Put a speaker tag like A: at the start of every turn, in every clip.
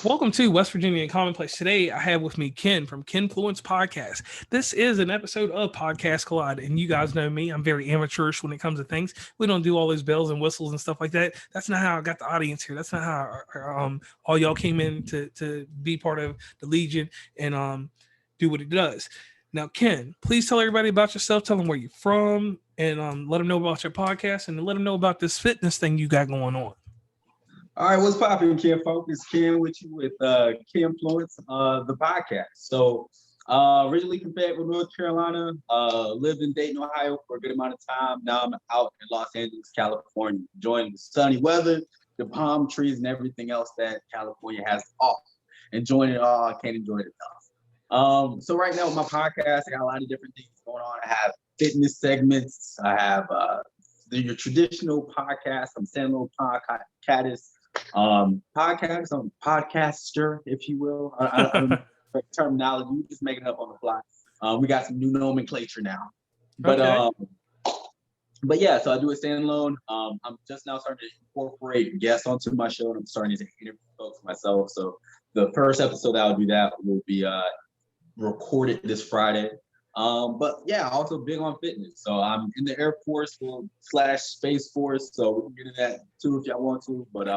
A: Welcome to West Virginia and Commonplace. Today, I have with me Ken from Kenfluence Podcast. This is an episode of Podcast Collide, and you guys know me. I'm very amateurish when it comes to things. We don't do all those bells and whistles and stuff like that. That's not how I got the audience here. That's not how all y'all came in to be part of the Legion and do what it does. Now, Ken, please tell everybody about yourself. Tell them where you're from, and let them know about your podcast, and let them know about this fitness thing you got going on.
B: All right, what's popping, Ken Folk? It's Ken with you with Kenfluence, the podcast. So originally from Fayetteville, North Carolina, lived in Dayton, Ohio for a good amount of time. Now I'm out in Los Angeles, California, enjoying the sunny weather, the palm trees, and everything else that California has to offer. Enjoying it all, I can't enjoy it enough. So right now with my podcast, I got a lot of different things going on. I have fitness segments. I have your traditional podcast. I'm standalone podcast. I'm podcaster, if you will. I don't know the terminology. We just making it up on the fly. We got some new nomenclature now. But but yeah, so I do a standalone. I'm just now starting to incorporate guests onto my show, and I'm starting to interview folks myself. So the first episode that I'll do that will be recorded this Friday. But yeah, also big on fitness. So I'm in the Air Force / Space Force. So we can get into that too if y'all want to. But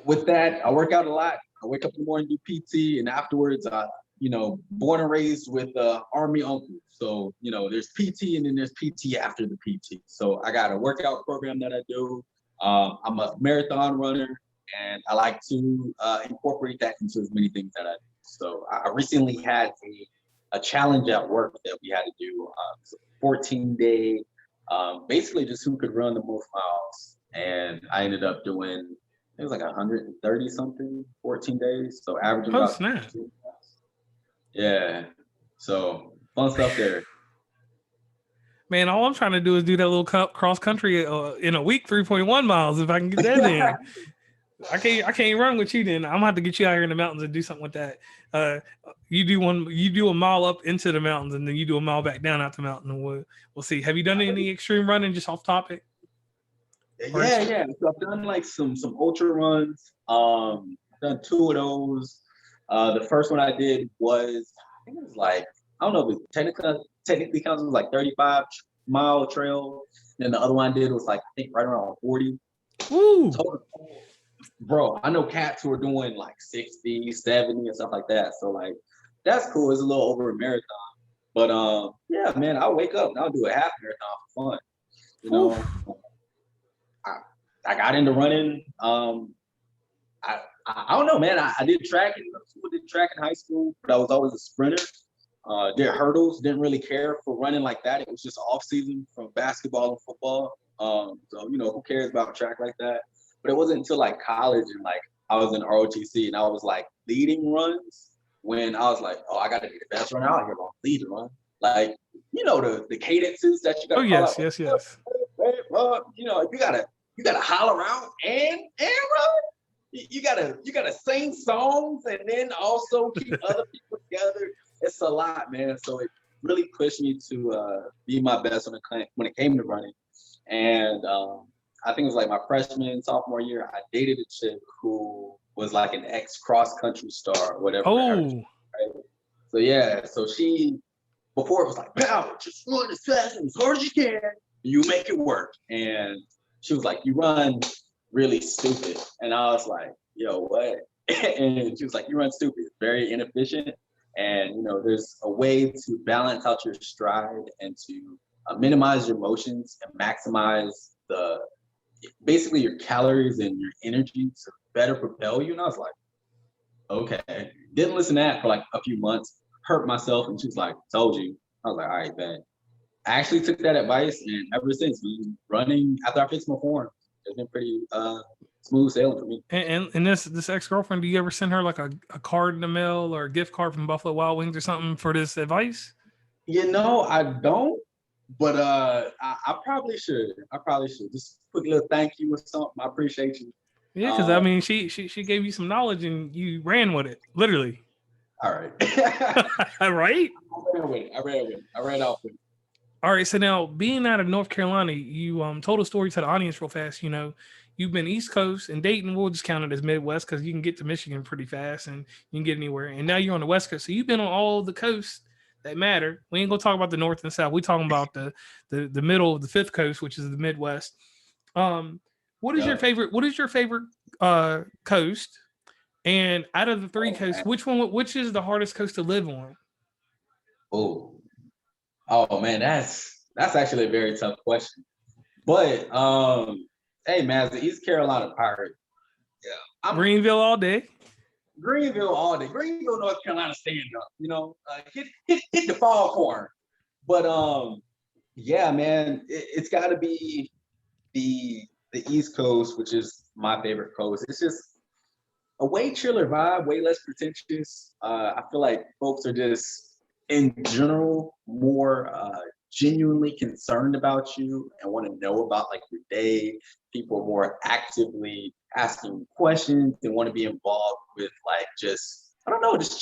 B: with that, I work out a lot. I wake up in the morning, do PT, and afterwards, born and raised with Army uncle. So, there's PT and then there's PT after the PT. So I got a workout program that I do. I'm a marathon runner, and I like to incorporate that into as many things that I do. So I recently had a challenge at work that we had to do, 14-day, basically just who could run the most miles. And I ended up doing, it was like 130 something, 14 days. So averaging about.
A: Snap.
B: Yeah. So fun stuff there.
A: Man, all I'm trying to do is do that little cross country in a week, 3.1 miles. If I can get that in. I can't run with you then. I'm gonna have to get you out here in the mountains and do something with that. You do a mile up into the mountains and then you do a mile back down out the mountain, and we'll see. Have you done any extreme running, just off topic?
B: Yeah. So I've done like some ultra runs. I've done 2 of those. The first one I did was, I think it was like, I don't know if it technically counts as like 35-mile trail. Then the other one I did was like, I think right around 40.
A: Woo!
B: Bro, I know cats who are doing like 60, 70 and stuff like that. So like, that's cool. It's a little over a marathon. But yeah, man, I'll wake up and I'll do a half marathon for fun. I got into running. I don't know, man. I did track in high school, but I was always a sprinter. Did hurdles, didn't really care for running like that. It was just off season from basketball and football. So, who cares about track like that? But it wasn't until like college and like I was in ROTC and I was like leading runs when I was like, oh, I got to be the best runner out here on lead run. Like, the cadences that you got to
A: yes.
B: You gotta holler out and run. You gotta sing songs and then also keep other people together. It's a lot, man. So it really pushed me to be my best when it came to running. And I think it was like my freshman, sophomore year, I dated a chick who was like an ex-cross country star or whatever.
A: Oh.
B: Right? So yeah, so she, before it was like, power, just run as fast and as hard as you can, you make it work. And she was like, you run really stupid. And I was like, yo, what? And she was like, you run stupid, very inefficient. And, there's a way to balance out your stride and to minimize your motions and maximize basically your calories and your energy to better propel you. And I was like, okay. Didn't listen to that for like a few months, hurt myself. And she was like, told you. I was like, all right, man. I actually took that advice, and ever since, running after I fixed my form, it's been pretty smooth sailing for me.
A: And this ex-girlfriend, do you ever send her like a card in the mail or a gift card from Buffalo Wild Wings or something for this advice?
B: I don't, but I probably should. Just put a little thank you or something. I appreciate you.
A: Yeah, because she gave you some knowledge and you ran with it, literally.
B: All right.
A: Right?
B: I ran off with it.
A: All right, so now being out of North Carolina, you told a story to the audience real fast. You you've been East Coast, and Dayton, we'll just count it as Midwest because you can get to Michigan pretty fast and you can get anywhere. And now you're on the West Coast, so you've been on all the coasts that matter. We ain't gonna talk about the North and South. We talking about the middle of the Fifth Coast, which is the Midwest. What is your favorite? What is your favorite coast? And out of the three coasts, which is the hardest coast to live on?
B: Oh man, that's actually a very tough question. But hey man, as the East Carolina Pirate,
A: I'm Greenville all day.
B: Greenville all day. Greenville, North Carolina, stand up. Hit the fall corn. But yeah, man, it's got to be the East Coast, which is my favorite coast. It's just a way chiller vibe, way less pretentious. I feel like folks are just, in general, more genuinely concerned about you and want to know about like your day. People are more actively asking questions and want to be involved with like just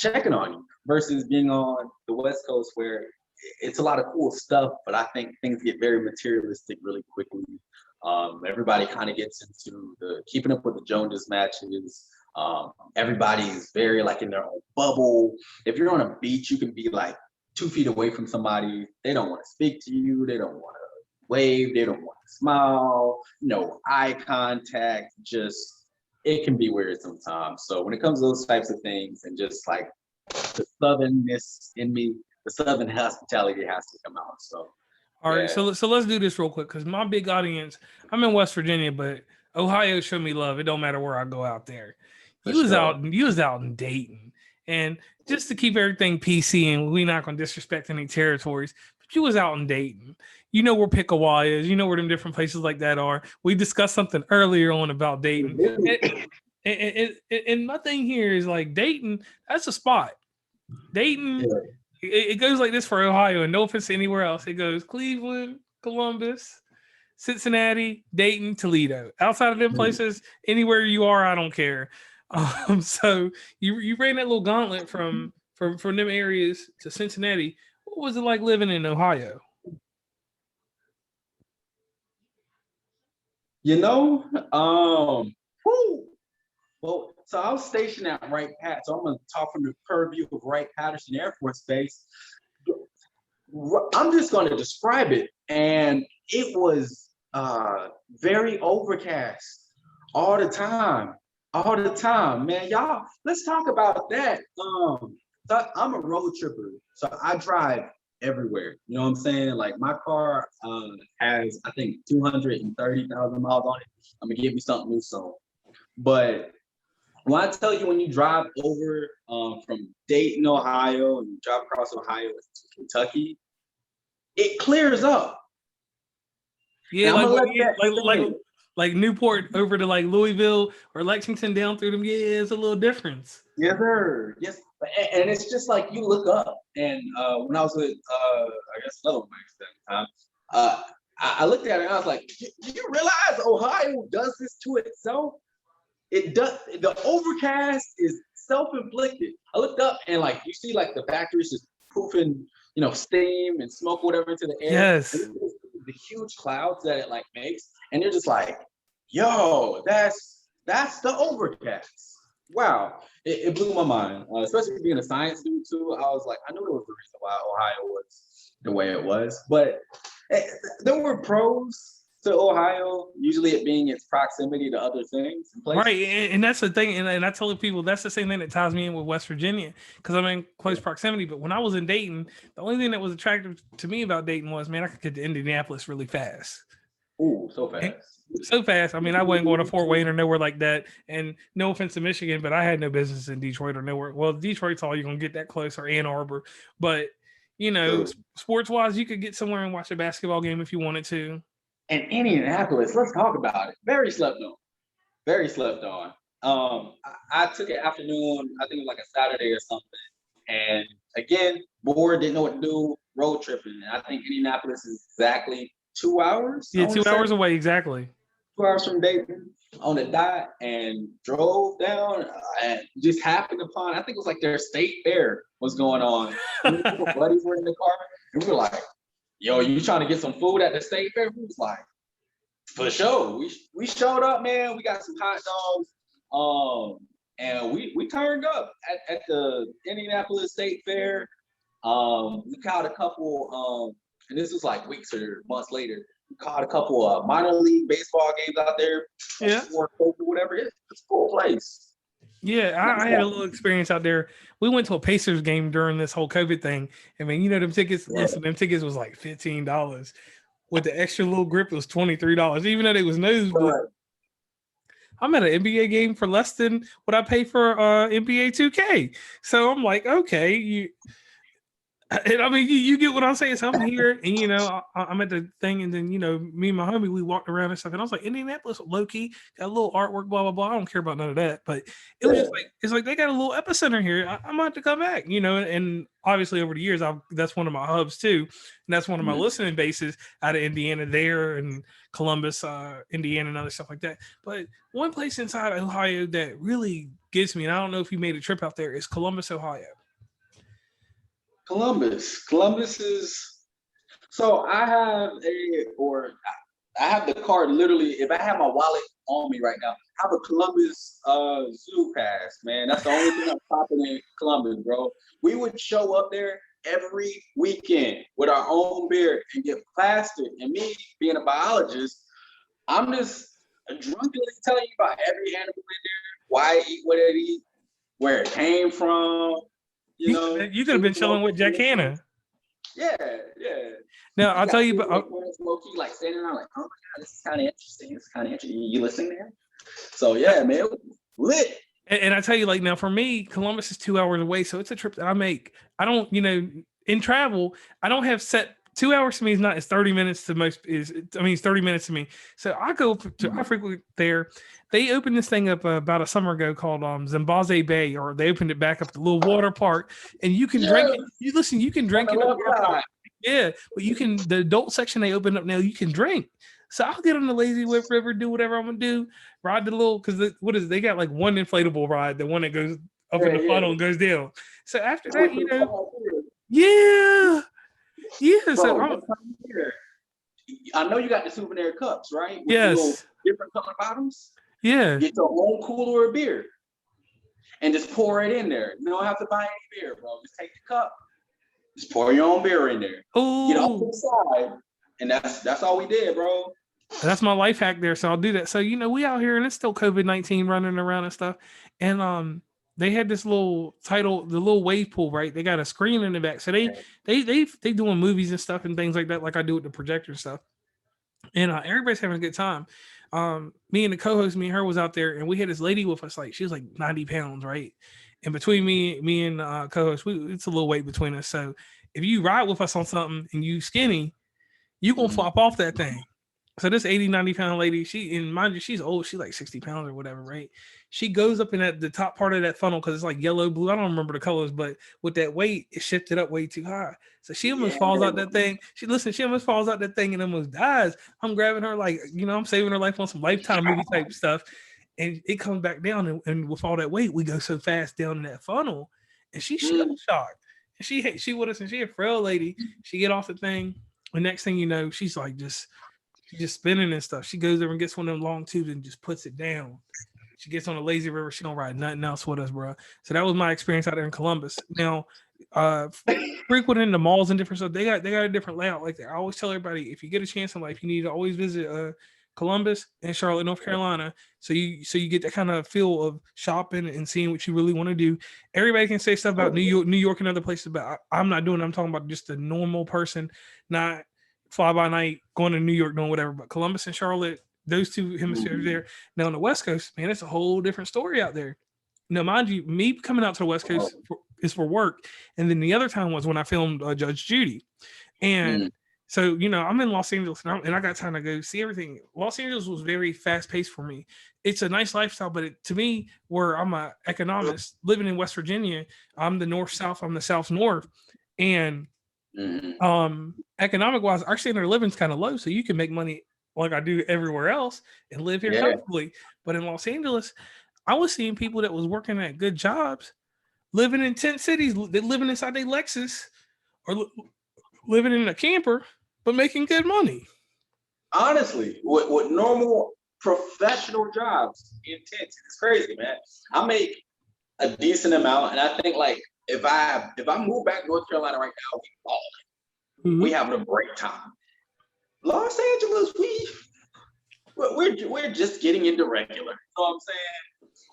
B: checking on you versus being on the West Coast where it's a lot of cool stuff, but I think things get very materialistic really quickly. Everybody kind of gets into the keeping up with the Jonas matches. Everybody's very like in their own bubble. If you're on a beach, you can be like 2 feet away from somebody. They don't want to speak to you. They don't want to wave. They don't want to smile. No eye contact. Just, it can be weird sometimes. So when it comes to those types of things and just like the southernness in me, the southern hospitality has to come out. So
A: all right, so let's do this real quick because my big audience, I'm in West Virginia, but Ohio showed me love. It don't matter where I go out there. You was out in Dayton, and just to keep everything PC, and we're not gonna disrespect any territories, but you was out in Dayton. You know where Pickaway is. You know where them different places like that are. We discussed something earlier on about Dayton, and my thing here is like Dayton. That's a spot. Dayton. Yeah. It goes like this for Ohio, and no offense to anywhere else. It goes Cleveland, Columbus, Cincinnati, Dayton, Toledo. Outside of them places, anywhere you are, I don't care. So you ran that little gauntlet from them areas to Cincinnati. What was it like living in Ohio?
B: Well, so I was stationed at Wright-Patt, so I'm going to talk from the purview of Wright-Patterson Air Force Base. I'm just going to describe it, and it was very overcast all the time, man. Y'all, let's talk about that. So I'm a road tripper, so I drive everywhere. You know what I'm saying? Like my car has, I think, 230,000 miles on it. I'm going to give you something new soon. But when I tell you, when you drive over from Dayton, Ohio, and you drive across Ohio to Kentucky, it clears up.
A: Yeah, like Newport over to like Louisville or Lexington down through them. Yeah, it's a little difference.
B: Yes, sir. Yes, and it's just like you look up. And when I was with, I guess, another one at the time, I looked at it and I was like, "Do you realize Ohio does this to itself? It does. The overcast is self-inflicted." I looked up and like you see like the factories just poofing, steam and smoke, whatever, into the air.
A: Yes.
B: The huge clouds that it like makes, and you're just like, "Yo, that's the overcast." Wow, it blew my mind. Especially being a science dude too. I was like, I knew there was a reason why Ohio was the way it was, but there were pros to Ohio, usually it being its proximity to other things.
A: Right, and that's the thing, and I tell people that's the same thing that ties me in with West Virginia, because I'm in close proximity. But when I was in Dayton, the only thing that was attractive to me about Dayton was, man, I could get to Indianapolis really fast.
B: Ooh, so fast.
A: So fast. I mean, I wasn't going to Fort Wayne or nowhere like that. And no offense to Michigan, but I had no business in Detroit or nowhere. Well, Detroit's all you're going to get that close, or Ann Arbor. But, sports-wise, you could get somewhere and watch a basketball game if you wanted to.
B: And Indianapolis, let's talk about it. Very slept on. I took an afternoon, I think it was like a Saturday or something. And again, bored, didn't know what to do, road tripping. And I think Indianapolis is exactly 2 hours.
A: Yeah, 2 hours away, exactly.
B: 2 hours from Dayton on the dot, and drove down and just happened upon, I think it was like their state fair was going on. Buddies were in the car, and we were like, "Yo, you trying to get some food at the state fair?" We was like, For sure. We showed up, man. We got some hot dogs. And we turned up at the Indianapolis State Fair. We caught a couple, and this was like weeks or months later. We caught a couple minor league baseball games out there.
A: Yeah.
B: Or whatever. It's a cool place.
A: Yeah, I had a little experience out there. We went to a Pacers game during this whole COVID thing. I mean, you know, them tickets, listen, them tickets was like $15. With the extra little grip, it was $23. Even though it was nosebleed. Right. I'm at an NBA game for less than what I pay for NBA 2K. So I'm like, okay, and I mean, you get what I'm saying. So I'm here, and you know, I'm at the thing, and then you know, me and my homie, we walked around and stuff, and I was like, Indianapolis, low key, got a little artwork, blah blah blah. I don't care about none of that, but it was just like it's like they got a little epicenter here. I might have to come back, you know, and obviously over the years, that's one of my hubs too, and that's one of my listening bases out of Indiana there and Columbus, Indiana, and other stuff like that. But one place inside Ohio that really gets me, and I don't know if you made a trip out there, is Columbus, Ohio.
B: Columbus is so I have the card literally. If I have my wallet on me right now, I have a Columbus zoo pass, man. That's the only thing I'm popping in Columbus, bro. We would show up there every weekend with our own beer and get plastered. And me being a biologist, I'm just drunkenly telling you about every animal in there, why I eat what I eat, where it came from. You know,
A: you could have been chilling with Jack Hanna.
B: Yeah.
A: Now I'll tell you, but
B: like standing around like, oh my god, this is kind of interesting. You listening there? So yeah, man, lit.
A: And I tell you, like now for me, Columbus is 2 hours away, so it's a trip that I make. I don't, you know, in travel, I don't have set. 2 hours to me is not. It's 30 minutes to most. It's 30 minutes to me. So I go to. I frequently there. They opened this thing up about a summer ago called Zimbabwe Bay, or they opened it back up, the little water park, and you can drink. You listen. You can drink it. Yeah, but you can. The adult section they opened up now. You can drink. So I'll get on the Lazy Whip River, do whatever I'm gonna do, ride the little because they got like one inflatable ride, the one that goes up in the funnel and goes down. So after that, you know, yeah.
B: Bro, so I know you got the souvenir cups, right? With
A: yes.
B: Different color bottoms.
A: Yeah.
B: Get your own cooler of beer and just pour it in there. You don't have to buy any beer, bro. Just take the cup, just pour your own beer in there.
A: Oh.
B: Get off to the side, and that's all we did, bro.
A: That's my life hack there. So I'll do that. So you know, we out here and it's still COVID-19 running around and stuff, and they had this little title, the little wave pool, right? They got a screen in the back. So they doing movies and stuff and things like that, like I do with the projector and stuff. And everybody's having a good time. Me and the co-host, me and her was out there, and we had this lady with us, like she was like 90 pounds, right? And between me and co-host, it's a little weight between us. So if you ride with us on something and you skinny, you gonna flop off that thing. So this 80, 90 pound lady, mind you, she's old. She's like 60 pounds or whatever, right? She goes up in the top part of that funnel because it's like yellow, blue. I don't remember the colors, but with that weight, it shifted up way too high. So she almost falls out that thing. She almost falls out that thing and almost dies. I'm grabbing her like, you know, I'm saving her life on some Lifetime movie type stuff. And it comes back down. And with all that weight, we go so fast down in that funnel. And she's shocked. And she with us, and she a frail lady. She get off the thing. The next thing you know, she's like she's just spinning and stuff. She goes over and gets one of them long tubes and just puts it down. She gets on the lazy river. She don't ride nothing else with us, bro. So that was my experience out there in Columbus. Now, frequenting the malls and different stuff, they got a different layout like that. I always tell everybody, if you get a chance in life, you need to always visit Columbus and Charlotte, North Carolina. So you get that kind of feel of shopping and seeing what you really want to do. Everybody can say stuff about New York and other places, but I'm not doing it. I'm talking about just the normal person, not fly by night, going to New York, doing whatever. But Columbus and Charlotte, those two hemispheres there. Now on the West Coast, man, it's a whole different story out there. Now, mind you, me coming out to the West Coast is for work. And then the other time was when I filmed Judge Judy. And so, you know, I'm in Los Angeles and I got time to go see everything. Los Angeles was very fast paced for me. It's a nice lifestyle, but to me, where I'm an economist living in West Virginia, I'm the North-South, I'm the South-North. And economic wise, our standard of living is kind of low. So you can make money like I do everywhere else and live here comfortably. But in Los Angeles, I was seeing people that was working at good jobs, living in tent cities, living inside their Lexus or living in a camper, but making good money.
B: honestly, with normal professional jobs, intense. It's crazy, man. I make a decent amount, and I think like if I move back to North Carolina right now, we having a great time. Los Angeles, we're just getting into regular. You know what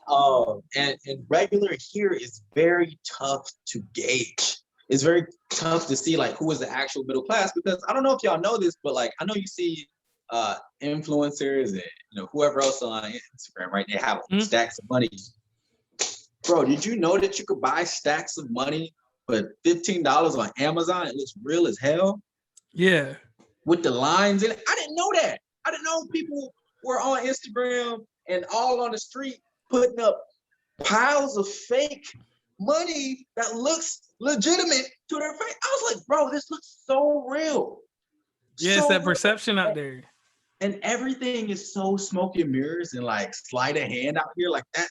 B: I'm saying? And regular here is very tough to gauge. It's very tough to see like who is the actual middle class, because I don't know if y'all know this, but like I know you see influencers and whoever else on Instagram, right? They have stacks of money. Bro, did you know that you could buy stacks of money for $15 on Amazon? It looks real as hell.
A: Yeah.
B: With the lines in it. I didn't know that. I didn't know people were on Instagram and all on the street putting up piles of fake money that looks legitimate to their face. I was like, bro, this looks so real.
A: Yeah, so it's that perception out there.
B: And everything is so smoke and mirrors and like sleight of hand out here like that.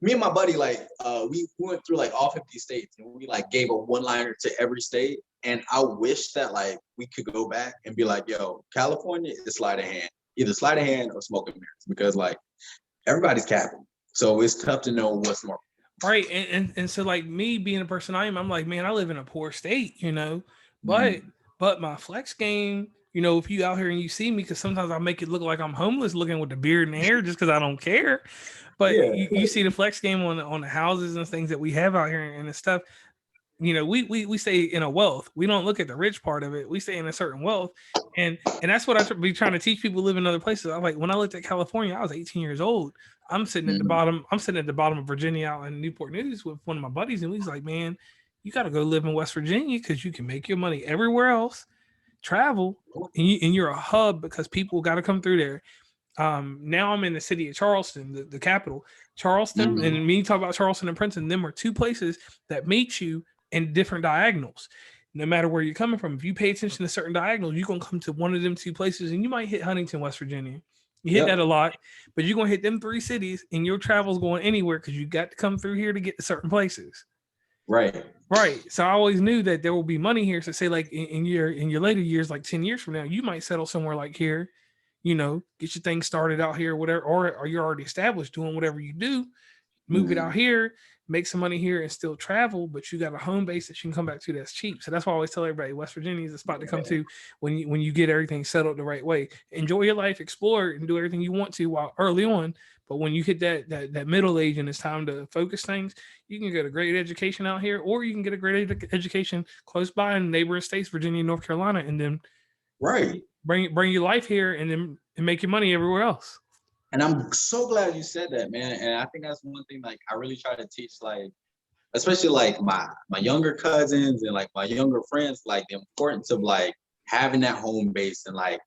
B: Me and my buddy, like, we went through like all 50 states and we like gave a one-liner to every state. And I wish that like we could go back and be like, yo, California is sleight of hand, either sleight of hand or smoke and mirrors, because like everybody's capping. So it's tough to know what's more.
A: Right. And so like me being a person I am, I'm like, man, I live in a poor state, but my flex game, if you out here and you see me, because sometimes I make it look like I'm homeless looking with the beard and hair just because I don't care. But yeah. you see the flex game on the houses and things that we have out here and the stuff. We stay in a wealth. We don't look at the rich part of it. We stay in a certain wealth, and that's what I be trying to teach people who live in other places. I'm like, when I looked at California, I was 18 years old. I'm sitting at the bottom. I'm sitting at the bottom of Virginia out in Newport News with one of my buddies, and he's like, man, you got to go live in West Virginia because you can make your money everywhere else, travel, and you're a hub because people got to come through there. Now I'm in the city of Charleston, the capital. Charleston, and me talk about Charleston and Princeton. Them are two places that meet you in different diagonals. No matter where you're coming from, if you pay attention to certain diagonals, you're gonna come to one of them two places, and you might hit Huntington, West Virginia. You hit that a lot, but you're gonna hit them three cities, and your travel's going anywhere because you got to come through here to get to certain places.
B: Right.
A: So I always knew that there will be money here. So say like in your later years, like 10 years from now, you might settle somewhere like here. Get your thing started out here, whatever, or you're already established doing whatever you do, move it out here, make some money here and still travel, but you got a home base that you can come back to that's cheap. So that's why I always tell everybody West Virginia is a spot to come to when you get everything settled the right way. Enjoy your life, explore it, and do everything you want to while early on. But when you hit that middle age and it's time to focus things, you can get a great education out here, or you can get a great education close by in neighboring states, Virginia, North Carolina, and then bring your life here and make your money everywhere else.
B: And I'm so glad you said that, man. And I think that's one thing like I really try to teach, like, especially like my younger cousins and like my younger friends, like the importance of like having that home base and like,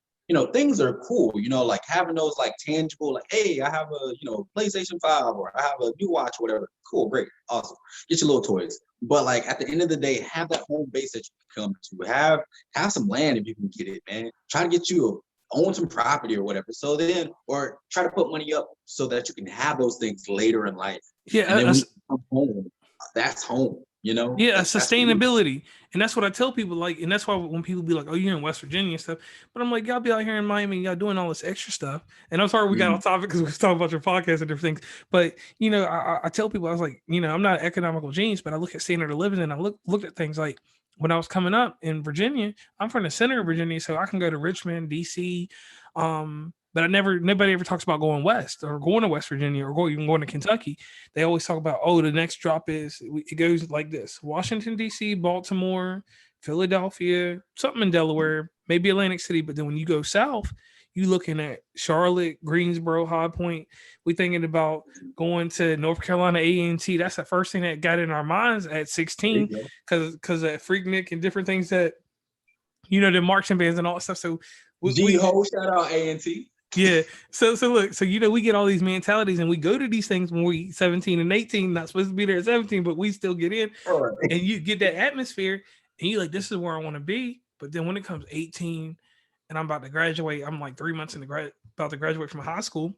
B: things are cool, like having those like tangible, like, hey, I have a, PlayStation 5 or I have a new watch, whatever. Cool, great, awesome. Get your little toys. But like at the end of the day, have that home base that you can come to. Have some land if you can get it, man. Try to get you own some property or whatever. So then, or try to put money up so that you can have those things later in life.
A: Yeah.
B: And then when you come home, that's home,
A: Yeah, sustainability. And that's what I tell people, like, and that's why when people be like, oh, you're in West Virginia and stuff. But I'm like, y'all be out here in Miami, y'all doing all this extra stuff. And I'm sorry we got off topic because we was talking about your podcast and different things. But, I tell people, I was like, I'm not an economical genius, but I look at standard of living and I looked at things like, when I was coming up in Virginia, I'm from the center of Virginia, so I can go to Richmond, DC. But nobody ever talks about going west or going to West Virginia or even going to Kentucky. They always talk about, the next drop it goes like this: Washington, DC, Baltimore, Philadelphia, something in Delaware, maybe Atlantic City. But then when you go south, you looking at Charlotte, Greensboro, High Point. We thinking about going to North Carolina A&T. That's the first thing that got in our minds at 16 because of Freaknik and different things that, the marching bands and all that stuff. So
B: shout out A&T.
A: Yeah. So look, we get all these mentalities and we go to these things when we 17 and 18, not supposed to be there at 17, but we still get in and you get that atmosphere and you're like, this is where I want to be. But then when it comes 18 and I'm about to graduate, I'm like 3 months about to graduate from high school.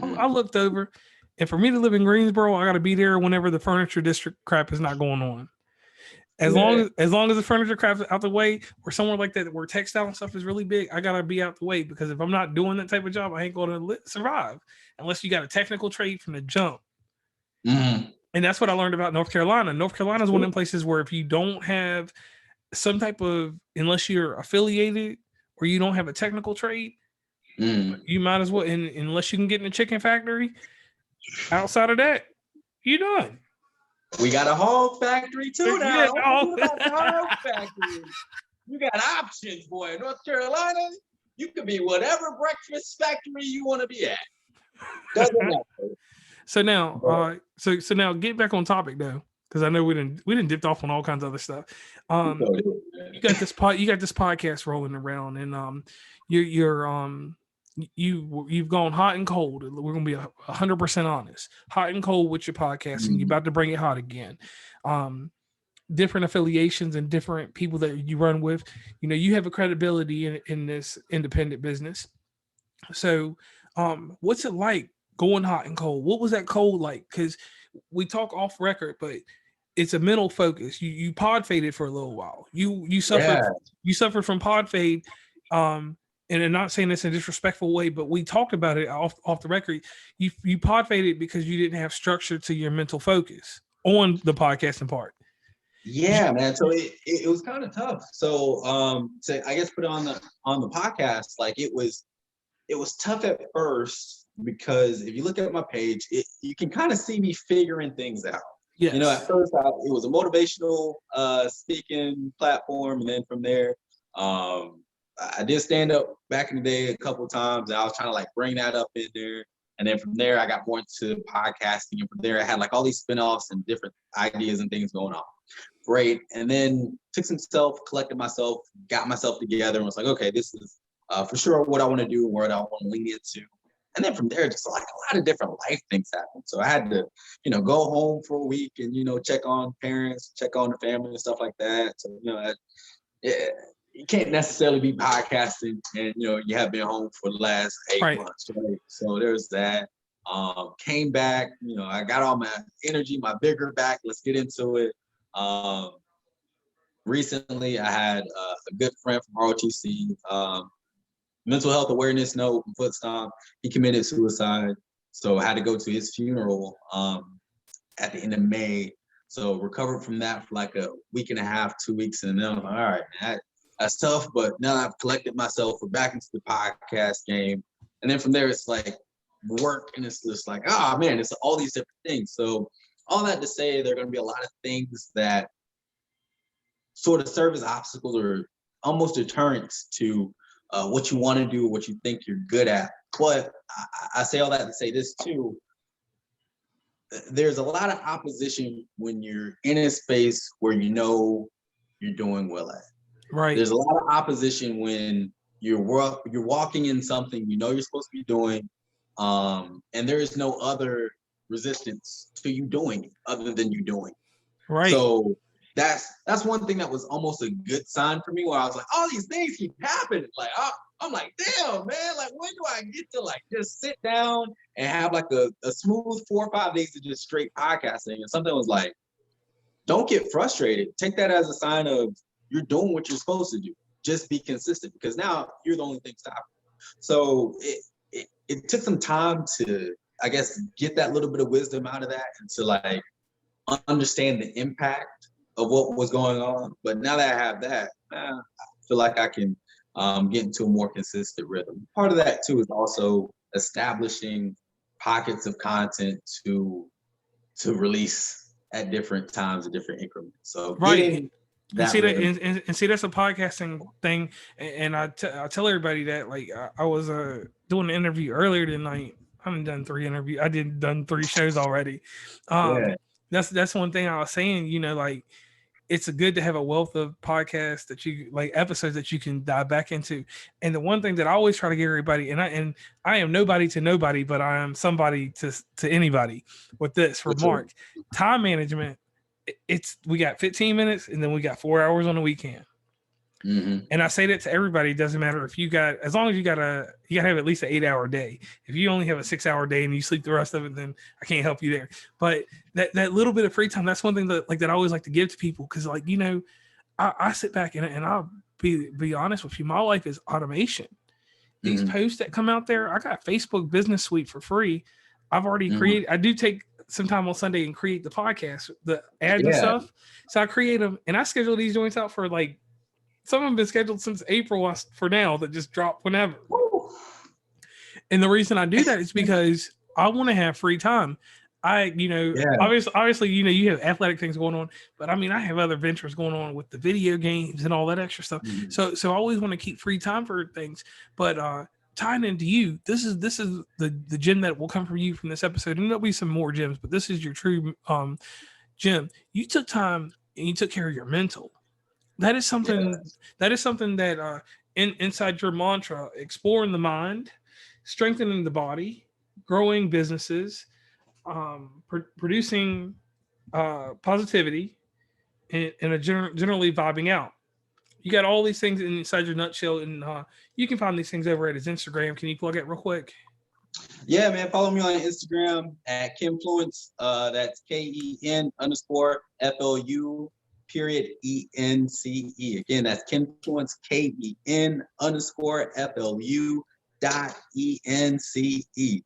A: I looked over, and for me to live in Greensboro, I got to be there whenever the furniture district crap is not going on. As long as the furniture craft's out the way, or somewhere like that where textile and stuff is really big, I gotta be out the way, because if I'm not doing that type of job, I ain't gonna survive unless you got a technical trade from the jump.
B: Mhm.
A: And that's what I learned about North Carolina. North Carolina is one of them places where if you don't have some type of, unless you're affiliated or you don't have a technical trade, you might as well, unless you can get in a chicken factory. Outside of that, you done.
B: We got a hog factory too now.
A: Yeah,
B: What about the hog factory? You got options, boy. North Carolina, you can be whatever breakfast factory you want to be at. Doesn't matter.
A: So now, so now get back on topic though, because I know we didn't dipped off on all kinds of other stuff. You got this podcast rolling around, and you've gone hot and cold. We're gonna be 100% honest, hot and cold with your podcast, and you're about to bring it hot again. Different affiliations and different people that you run with. You know, you have a credibility in this independent business. So, what's it like going hot and cold? What was that cold like? Because we talk off record, but it's a mental focus. You pod faded for a little while. You suffered from pod fade. And I'm not saying this in a disrespectful way, but we talked about it off the record. You pod faded because you didn't have structure to your mental focus on the podcasting part.
B: Yeah, man. So it was kind of tough. So I guess put it on the podcast, like it was tough at first, because if you look at my page, you can kind of see me figuring things out. Yes. You know, at first it was a motivational speaking platform, and then from there, I did stand up back in the day a couple of times, and I was trying to like bring that up in there. And then from there, I got more into podcasting, and from there, I had like all these spinoffs and different ideas and things going on. Great. And then took some collected myself, got myself together, and was like, okay, this is for sure what I want to do, and what I want to lean into. And then from there, just like a lot of different life things happened. So I had to, go home for a week and, check on parents, check on the family and stuff like that. So, you can't necessarily be podcasting and, you have been home for the last 8 months. Right? So there's that. Came back, I got all my energy, my vigor back. Let's get into it. Recently, I had a good friend from ROTC, mental health awareness note, foot stomp. He committed suicide. So I had to go to his funeral at the end of May. So recovered from that for like a week and a half, 2 weeks. And then I'm like, all right, man, that's tough. But now I've collected myself, we're back into the podcast game. And then from there, it's like work. And it's just like, oh man, it's all these different things. So all that to say, there are going to be a lot of things that sort of serve as obstacles or almost deterrents to what you want to do, what you think you're good at. But I say all that to say this too. There's a lot of opposition when you're in a space where you're doing well at. Right. There's a lot of opposition when you're walking in something you're supposed to be doing, and there is no other resistance to you doing it other than you doing it. Right. So that's one thing that was almost a good sign for me, where I was like, all these things keep happening. Like I'm like, damn, man, like when do I get to like just sit down and have like a smooth 4 or 5 days of just straight podcasting? And something was like, don't get frustrated. Take that as a sign of you're doing what you're supposed to do. Just be consistent, because now you're the only thing stopping. So it took some time to, I guess, get that little bit of wisdom out of that and to like understand the impact of what was going on. But now that I have that, I feel like I can get into a more consistent rhythm. Part of that too is also establishing pockets of content to release at different times, at different increments. So
A: right. And see that's a podcasting thing, and I tell everybody that, like, I was doing an interview earlier tonight. I haven't done 3 interviews. I done 3 shows already. That's one thing I was saying. Like, it's good to have a wealth of podcasts that you like, episodes that you can dive back into. And the one thing that I always try to get everybody, and I am nobody to nobody, but I am somebody to anybody with this remark. Time management. We got 15 minutes, and then we got 4 hours on the weekend. And I say that to everybody. It doesn't matter if as long as you gotta have at least an 8-hour day. If you only have a 6-hour day and you sleep the rest of it, then I can't help you there. But that little bit of free time, that's one thing that I always like to give to people. Cause I sit back and I'll be honest with you. My life is automation. These posts that come out there, I got Facebook Business Suite for free. I've already created, I do take some time on Sunday and create the podcast, the ads and stuff. So I create them and I schedule these joints out for some of them been scheduled since April for now that just drop whenever. And the reason I do that is because I want to have free time. Obviously, you have athletic things going on, but I mean, I have other ventures going on with the video games and all that extra stuff. So I always want to keep free time for things. But tying into you, this is the gem that will come from you from this episode, and there'll be some more gems, but this is your true gem. You took time and you took care of your mental. That is something. Yes. That is something that inside your mantra: exploring the mind, strengthening the body, growing businesses, producing positivity, and generally vibing out. You got all these things inside your nutshell, and you can find these things over at his Instagram. Can you plug it real quick?
B: Yeah, man. Follow me on Instagram at Kenfluence. That's KEN_FLU. _ENCE. Again, that's Kenfluence, KEN_FLU.ENCE.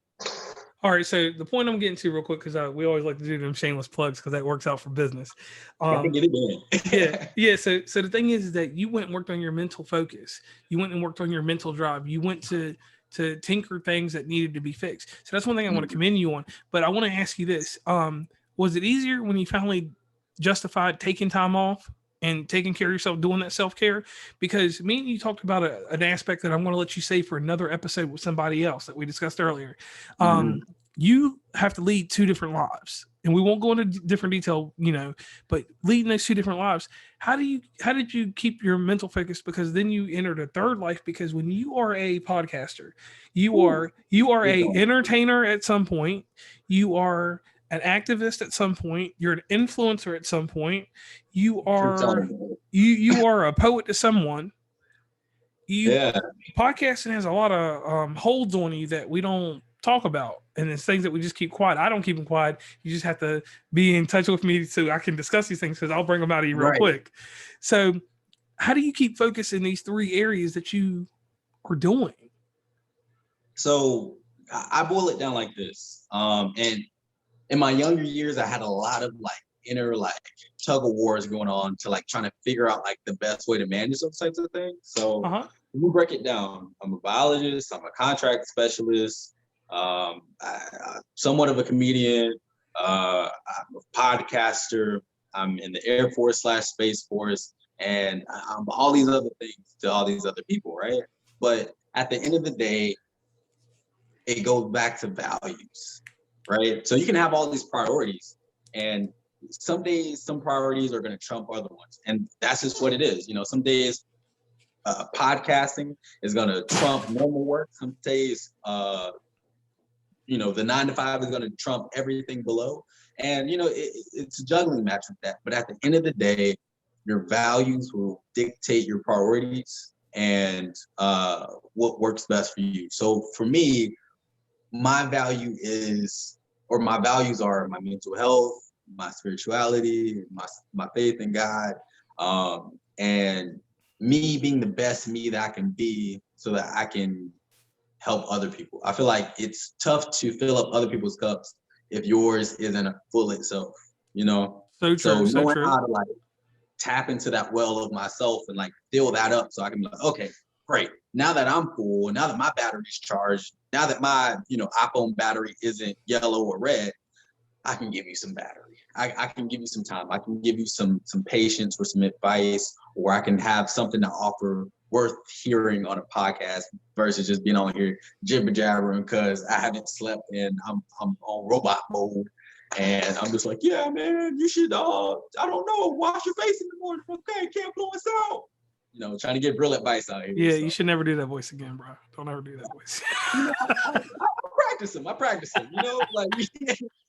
A: All right, so the point I'm getting to real quick, because we always like to do them shameless plugs because that works out for business. Yeah. So the thing is that you went and worked on your mental focus. You went and worked on your mental drive. You went to tinker things that needed to be fixed. So that's one thing I want to commend you on. But I want to ask you this: was it easier when you finally justified taking time off and taking care of yourself, doing that self-care? Because me and you talked about an aspect that I'm going to let you say for another episode with somebody else that we discussed earlier. You have to lead two different lives, and we won't go into different detail, but leading those two different lives, how did you keep your mental focus? Because then you entered a third life, because when you are a podcaster, you are a entertainer at some point, you are an activist at some point, you're an influencer at some point, you are a poet to someone. Podcasting has a lot of holds on you that we don't talk about, and it's things that we just keep quiet. I don't keep them quiet. You just have to be in touch with me so I can discuss these things, because I'll bring them out of you real quick. So how do you keep focus in these three areas that you are doing?
B: So I boil it down like this. And in my younger years, I had a lot of inner tug of wars going on to trying to figure out the best way to manage those types of things. So we break it down. I'm a biologist, I'm a contract specialist, somewhat of a comedian, I'm a podcaster, I'm in the Air Force / Space Force, and I'm all these other things to all these other people, right? But at the end of the day, it goes back to values, right? So you can have all these priorities, and some days some priorities are going to trump other ones, and that's just what it is. Some days podcasting is going to trump normal work. Some days the 9-to-5 is going to trump everything below, and it's a juggling match with that. But at the end of the day, your values will dictate your priorities and what works best for you. So for me, my values are my mental health, my spirituality, my faith in God, and me being the best me that I can be, so that I can help other people. I feel like it's tough to fill up other people's cups if yours isn't full itself,
A: So true.
B: So knowing how to tap into that well of myself and fill that up, so I can be okay, great. Now that I'm full, now that my battery's charged, now that my iPhone battery isn't yellow or red, I can give you some battery. I can give you some time. I can give you some patience or some advice, or I can have something to offer worth hearing on a podcast versus just being on here jibber jabbering because I haven't slept and I'm on robot mode, and I'm just yeah, man, you should I don't know, wash your face in the morning. Okay, can't blow us out. Trying to get real advice out here.
A: Yeah, so. You should never do that voice again, bro. Don't ever do that voice.
B: I practice them.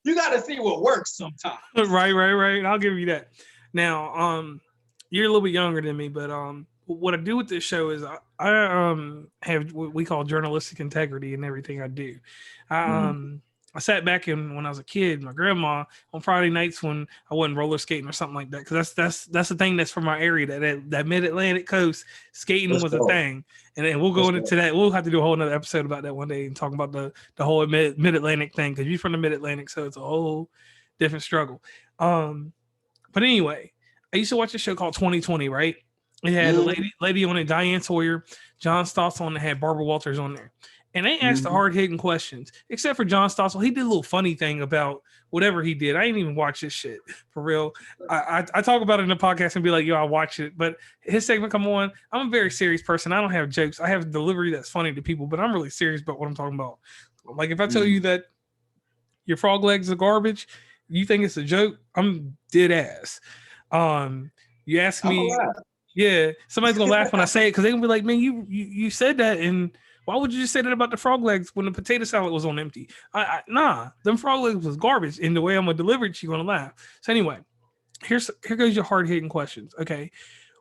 B: You got to see what works sometimes.
A: Right. I'll give you that. Now, you're a little bit younger than me, but what I do with this show is I have what we call journalistic integrity in everything I do. I um I sat back and when I was a kid, my grandma on Friday nights when I wasn't roller skating or something like that, because that's the thing that's from my area, that Mid Atlantic coast skating
B: Let's
A: was a
B: go.
A: thing, and then we'll go
B: Let's
A: into
B: go.
A: that. We'll have to do a whole another episode about that one day and talk about the whole Mid Atlantic thing, because you're from the Mid Atlantic, so it's a whole different struggle. But anyway, I used to watch a show called 2020, right? It had a lady on it, Diane Sawyer, John Stossel, and it had Barbara Walters on there. And they asked the hard hitting questions, except for John Stossel. He did a little funny thing about whatever he did. I didn't even watch this shit for real. I talk about it in the podcast and be like, yo, I watch it. But his segment come on. I'm a very serious person. I don't have jokes. I have delivery that's funny to people, but I'm really serious about what I'm talking about. Like if I tell you that your frog legs are garbage, you think it's a joke, I'm dead ass. You ask me, yeah, somebody's gonna laugh when I say it because they're gonna be like, man, you said that, and why would you just say that about the frog legs when the potato salad was on empty? Nah, them frog legs was garbage. And the way I'm gonna deliver it, you're gonna laugh. So anyway, here goes your hard hitting questions. Okay,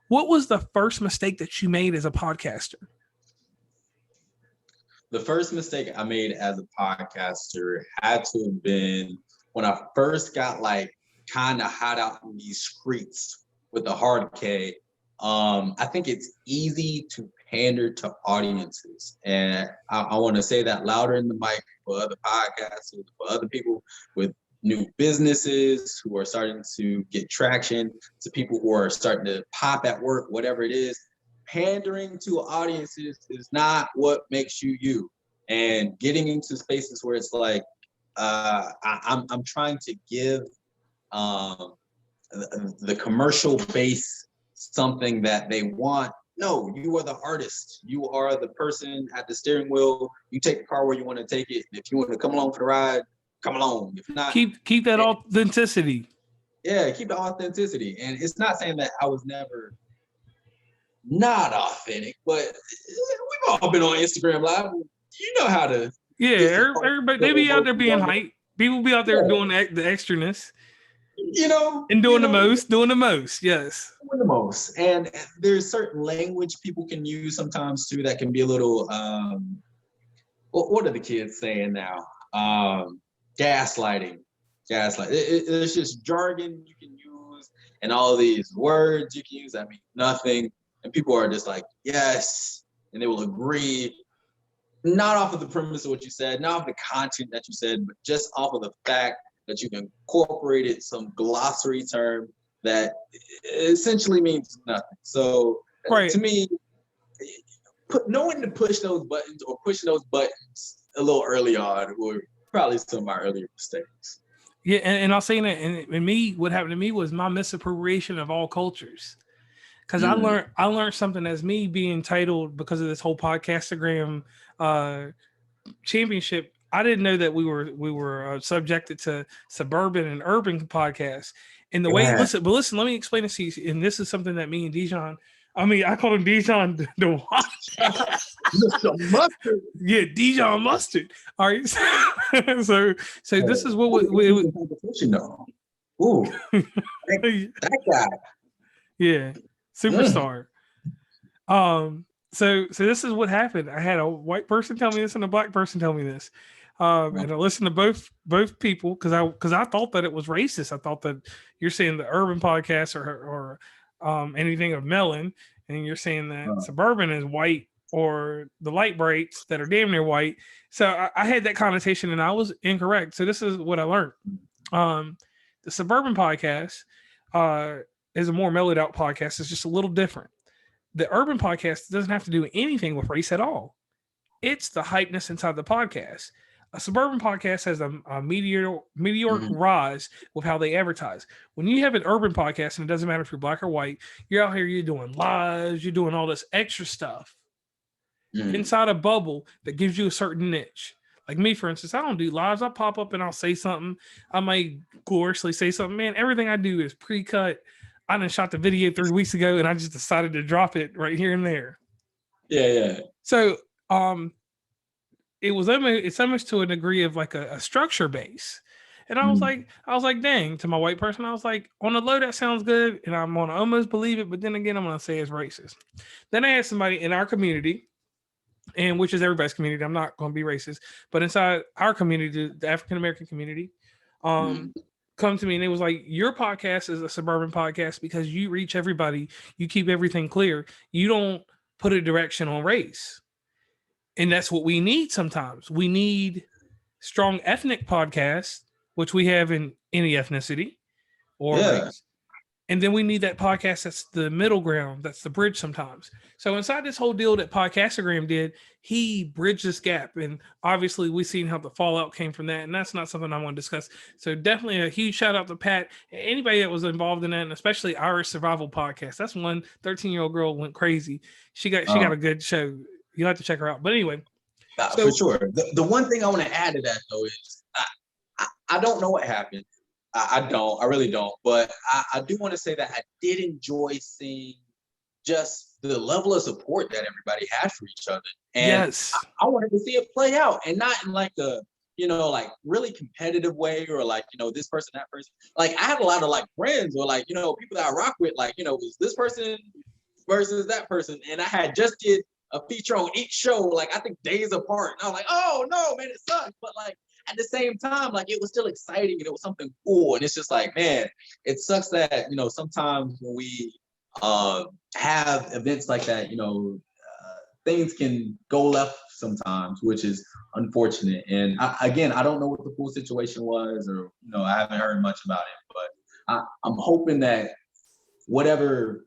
A: what was the first mistake that you made as a podcaster?
B: The first mistake I made as a podcaster had to have been when I first got like kind of hot out in these streets with the hard K. I think it's easy to pander to audiences. And I want to say that louder in the mic for other podcasters, for other people with new businesses who are starting to get traction, to people who are starting to pop at work, whatever it is. Pandering to audiences is not what makes you you. And getting into spaces where it's like, I'm trying to give the commercial base something that they want. No, you are the artist. You are the person at the steering wheel. You take the car where you want to take it. If you want to come along for the ride, come along. If not,
A: keep that authenticity.
B: Yeah, keep the authenticity. And it's not saying that I was never not authentic, but we've all been on Instagram Live. You know how to.
A: Yeah, everybody, they be out there being hype. People be out there doing the extraness. And doing the most, yes.
B: Doing the most. And there's certain language people can use sometimes too that can be a little, what are the kids saying now? Gaslighting. It's just jargon you can use and all these words you can use that mean nothing. And people are just like, yes, and they will agree. Not off of the premise of what you said, not off of the content that you said, but just off of the fact that you've incorporated some glossary term that essentially means nothing. So to me, knowing to push those buttons or pushing those buttons a little early on were probably some of my earlier mistakes.
A: Yeah, and I'll say that, and me, what happened to me was my misappropriation of all cultures. Because I learned something as me being titled because of this whole Podcastagram championship. I didn't know that we were subjected to suburban and urban podcasts. And the way listen, let me explain this to you. And this is something that me and Dijon, I called him Dijon the
B: Mr. Mustard.
A: Yeah, Dijon Mustard. All right. So this is what we
B: competition though. Ooh, that guy.
A: Yeah. Superstar. So this is what happened. I had a white person tell me this and a black person tell me this. And I listened to both people because I thought that it was racist. I thought that you're saying the urban podcast or anything of Melon, and you're saying that suburban is white or the light brights that are damn near white. So I had that connotation and I was incorrect. So this is what I learned. The suburban podcast is a more mellowed out podcast. It's just a little different. The urban podcast doesn't have to do anything with race at all. It's the hypeness inside the podcast. A suburban podcast has a meteoric rise with how they advertise. When you have an urban podcast, and it doesn't matter if you're black or white, you're out here, you're doing lives, you're doing all this extra stuff inside a bubble that gives you a certain niche. Like me, for instance, I don't do lives. I pop up and I'll say something. I might gloriously say something. Man, everything I do is pre-cut. I done shot the video 3 weeks ago and I just decided to drop it right here and there.
B: Yeah.
A: So it's almost to a degree of like a structure base. And I was like, dang, to my white person, I was like, on the low, that sounds good. And I'm going to almost believe it. But then again, I'm going to say it's racist. Then I had somebody in our community, and which is everybody's community. I'm not going to be racist, but inside our community, the African American community, come to me and it was like, your podcast is a suburban podcast because you reach everybody. You keep everything clear. You don't put a direction on race. And that's what we need sometimes. We need strong ethnic podcasts, which we have in any ethnicity or race. And then we need that podcast that's the middle ground, that's the bridge sometimes. So inside this whole deal that Podcastagram did, he bridged this gap. And obviously we've seen how the fallout came from that. And that's not something I want to discuss. So definitely a huge shout out to Pat and anybody that was involved in that, and especially Irish Survival Podcast. That's one 13-year-old girl went crazy. She got a good show. You'll have to check her out. But anyway.
B: For sure. The one thing I want to add to that though is I don't know what happened. I really don't. But I do want to say that I did enjoy seeing just the level of support that everybody had for each other. And
A: yes.
B: I wanted to see it play out, and not in like a, like really competitive way or like, this person, that person. Like I had a lot of like friends or like, people that I rock with, like, was this person versus that person. And I had just did a feature on each show, like I think days apart. And I was like, oh no, man, it sucks. But like, at the same time, like it was still exciting and it was something cool. And it's just like, man, it sucks that, sometimes when we have events like that, things can go left sometimes, which is unfortunate. And I don't know what the full situation was, or, I haven't heard much about it, but I'm hoping that whatever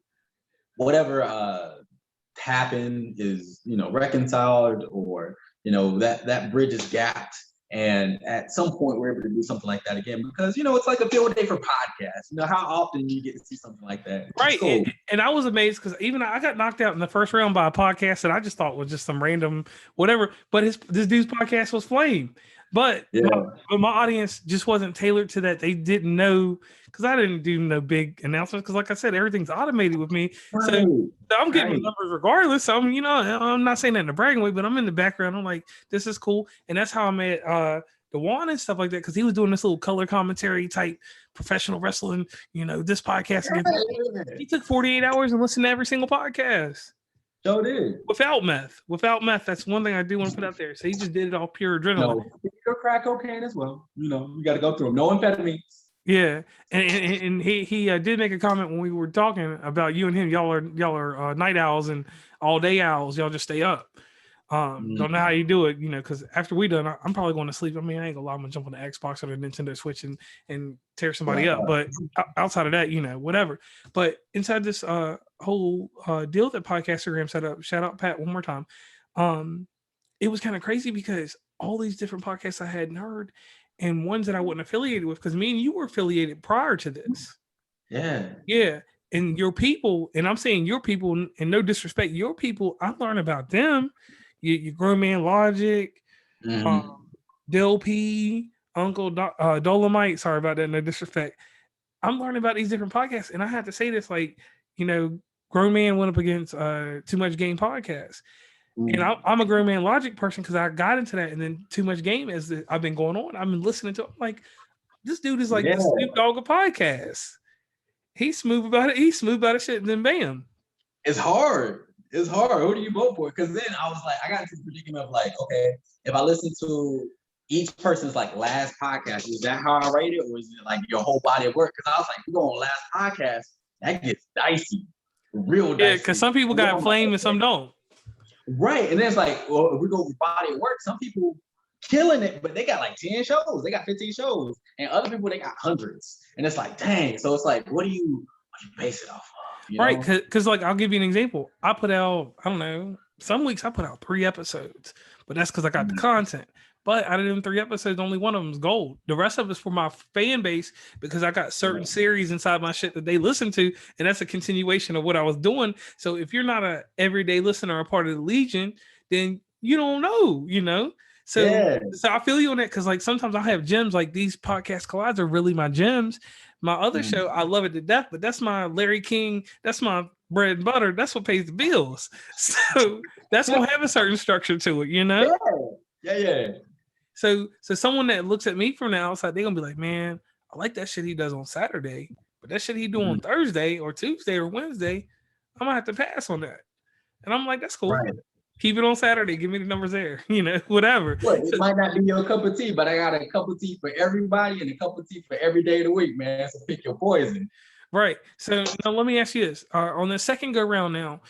B: happened is, reconciled, or, that bridge is gapped. And at some point we're able to do something like that again, because, it's like a field day for podcasts. How often you get to see something like that.
A: Right.
B: Cool.
A: And I was amazed because even I got knocked out in the first round by a podcast that I just thought was just some random whatever. But this dude's podcast was flame. But my audience just wasn't tailored to that. They didn't know, because I didn't do no big announcements. Because like I said, everything's automated with me. Right. So I'm getting the numbers regardless. So I'm not saying that in a bragging way, but I'm in the background. I'm like, this is cool. And that's how I met DeJuan and stuff like that. Because he was doing this little color commentary type professional wrestling, this podcast. He took 48 hours and listened to every single podcast.
B: So did.
A: Without meth. That's one thing I do want to put out there. So he just did it all pure adrenaline.
B: No, crack cocaine as well. You got to go through them. No amphetamines.
A: Yeah, and he did make a comment when we were talking about you and him. Y'all are night owls and all day owls. Y'all just stay up. Don't know how you do it, because after we done, I'm probably going to sleep. I mean, I ain't gonna lie, I'm gonna jump on the Xbox or the Nintendo Switch and tear somebody up. But outside of that, whatever. But inside this whole deal that Podcastagram set up, shout out Pat one more time. It was kind of crazy because all these different podcasts I hadn't heard, and ones that I wasn't affiliated with, because me and you were affiliated prior to this. Yeah. And your people, and I'm saying your people, and no disrespect, your people, I learned about them. Your Grown Man Logic, Del P, Uncle Dolomite. Sorry about that, no disrespect. I'm learning about these different podcasts, and I had to say this, like, Grown Man went up against Too Much Game podcast. And I'm a Grown Man Logic person because I got into that, and then Too Much Game as I've been going on. I've been listening to. I'm like, this dude is like the Snoop Dogg of podcasts. He's smooth about it. He's smooth about it. Shit, and then bam.
B: It's hard. Who do you vote for? Because then I was like, I got into the predicament of like, okay, if I listen to each person's like last podcast, is that how I rate it, or is it like your whole body of work? Because I was like, you go on last podcast, that gets dicey, real dicey.
A: Yeah, because some people got flame and some don't.
B: Right, and then it's like, well, if we go with body of work, some people killing it, but they got like 10 shows, they got 15 shows, and other people they got hundreds, and it's like, dang. So it's like, what do you base it off of?
A: Right, because like I'll give you an example. I put out, I don't know, some weeks I put out 3 episodes, but that's because I got the content. But out of them 3 episodes, only one of them is gold. The rest of it's for my fan base, because I got certain series inside my shit that they listen to, and that's a continuation of what I was doing. So if you're not a everyday listener or a part of the Legion, then you don't know, So, so I feel you on that, because like sometimes I have gems, like these podcast collides are really my gems. My other show, I love it to death, but that's my Larry King, that's my bread and butter, that's what pays the bills. So that's gonna have a certain structure to it,
B: Yeah.
A: So someone that looks at me from the outside, they're gonna be like, man, I like that shit he does on Saturday, but that shit he do on Thursday or Tuesday or Wednesday, I'm gonna have to pass on that. And I'm like, that's cool.
B: Right.
A: Keep it on Saturday. Give me the numbers there. Whatever.
B: Look, it might not be your cup of tea, but I got a cup of tea for everybody and a cup of tea for every day of the week, man. So pick your poison.
A: Right. So now let me ask you this. On the second go round now,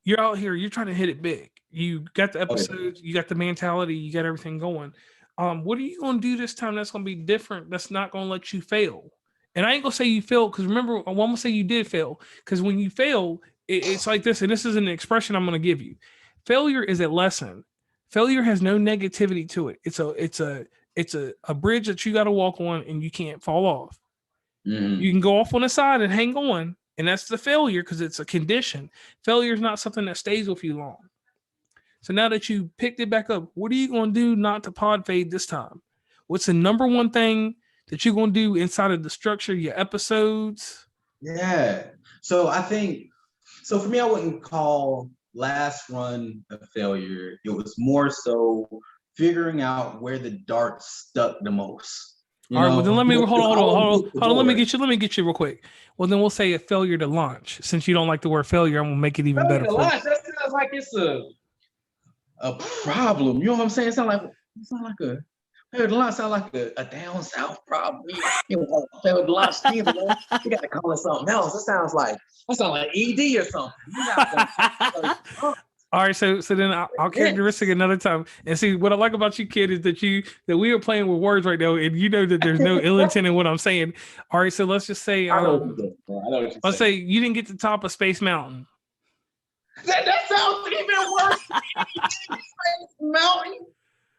A: you're out here, you're trying to hit it big. You got the episodes, you got the mentality, you got everything going. What are you gonna do this time that's gonna be different? That's not gonna let you fail. And I ain't gonna say you failed, because remember, I'm gonna say you did fail. Because when you fail, it's like this, and this is an expression I'm gonna give you. Failure is a lesson. Failure has no negativity to it. It's a bridge that you got to walk on, and you can't fall off. You can go off on the side and hang on, and that's the failure, because it's a condition. Failure is not something that stays with you long. So now that you picked it back up, what are you going to do not to pod fade this time? What's the number one thing that you're going to do inside of the structure of your episodes?
B: Yeah. So I think, so for me, I wouldn't call last run a failure. It was more so figuring out where the dart stuck the most.
A: All right, well then let me hold on. Let me get you real quick. Well, then we'll say a failure to launch. Since you don't like the word failure, I'm gonna make it even better.
B: To launch, that sounds like it's a problem. You know what I'm saying? It sounds like a failure to launch. Sound like a down south problem. Failure to launch. You got to call it something else. That sounds like ED or something.
A: All right, so then I'll characteristic another time. And see, what I like about you, kid, is that we are playing with words right now, and you know that there's no ill intent in what I'm saying. All right, so let's just say, let's say you didn't get to the top of Space Mountain.
B: That sounds even worse. Space Mountain.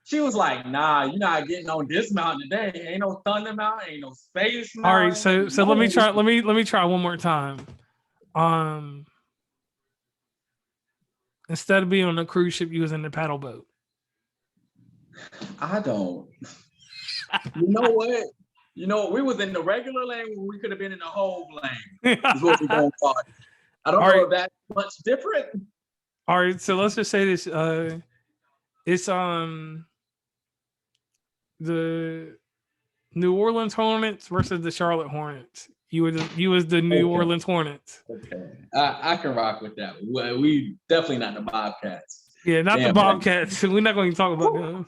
B: She was like, "Nah, you're not getting on this mountain today. Ain't no Thunder Mountain, ain't no Space Mountain."
A: All right, so let me try. Let me try one more time. Instead of being on a cruise ship, you was in the paddle boat.
B: I don't. You know what? We was in the regular lane when we could have been in the whole lane. Is what we gonna call it. I don't know if that's much different.
A: All right, so let's just say this. It's the New Orleans Hornets versus the Charlotte Hornets. You was the New Orleans Hornets.
B: Okay, I can rock with that. We definitely not the Bobcats.
A: Yeah, not the Bobcats. We're not going to talk about them.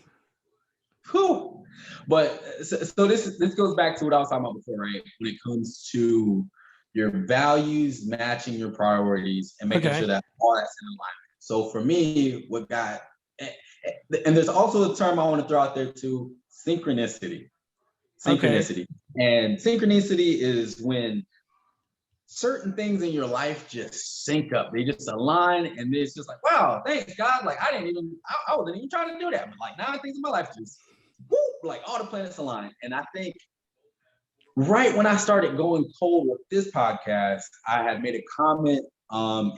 B: Whew. But so this goes back to what I was talking about before, right? When it comes to your values matching your priorities and making sure that all that's in alignment. So for me, and there's also a term I want to throw out there too: synchronicity. Synchronicity. And synchronicity is when certain things in your life just sync up. They just align, and it's just like, wow, thanks God. Like I wasn't even trying to do that, but like now things in my life just like all the planets align. And I think right when I started going cold with this podcast, I had made a comment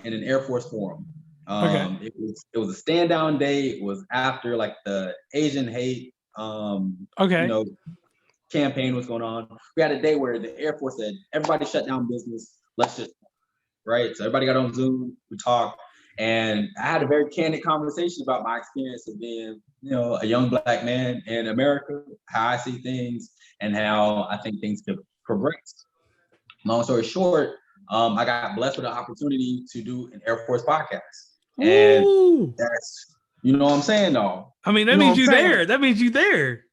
B: in an Air Force forum. It was a stand down day. It was after like the Asian hate campaign was going on. We had a day where the Air Force said, everybody shut down business. Let's just, right? So everybody got on Zoom, we talked, and I had a very candid conversation about my experience of being, a young Black man in America, how I see things, and how I think things could progress. Long story short, I got blessed with an opportunity to do an Air Force podcast. And that's, you know what I'm saying, though?
A: I mean, that means you're there. That means you're there.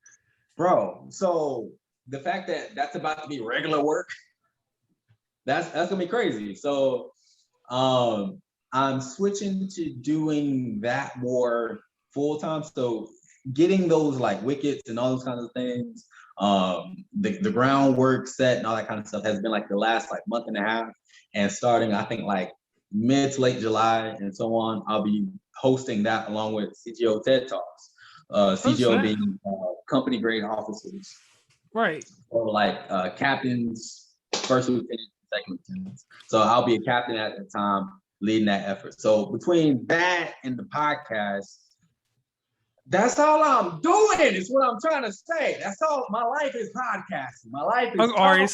B: Bro, so the fact that that's about to be regular work, that's gonna be crazy. So I'm switching to doing that more full time. So getting those like wickets and all those kinds of things, the groundwork set and all that kind of stuff has been like the last like month and a half. And starting, I think like mid to late July and so on, I'll be hosting that along with CGO TED Talks. CGO being company grade officers,
A: right?
B: Or like captains, first lieutenants, second lieutenants. So I'll be a captain at the time, leading that effort. So between that and the podcast, that's all I'm doing. Is what I'm trying to say. That's all. My life is podcasting. My life is.
A: All right.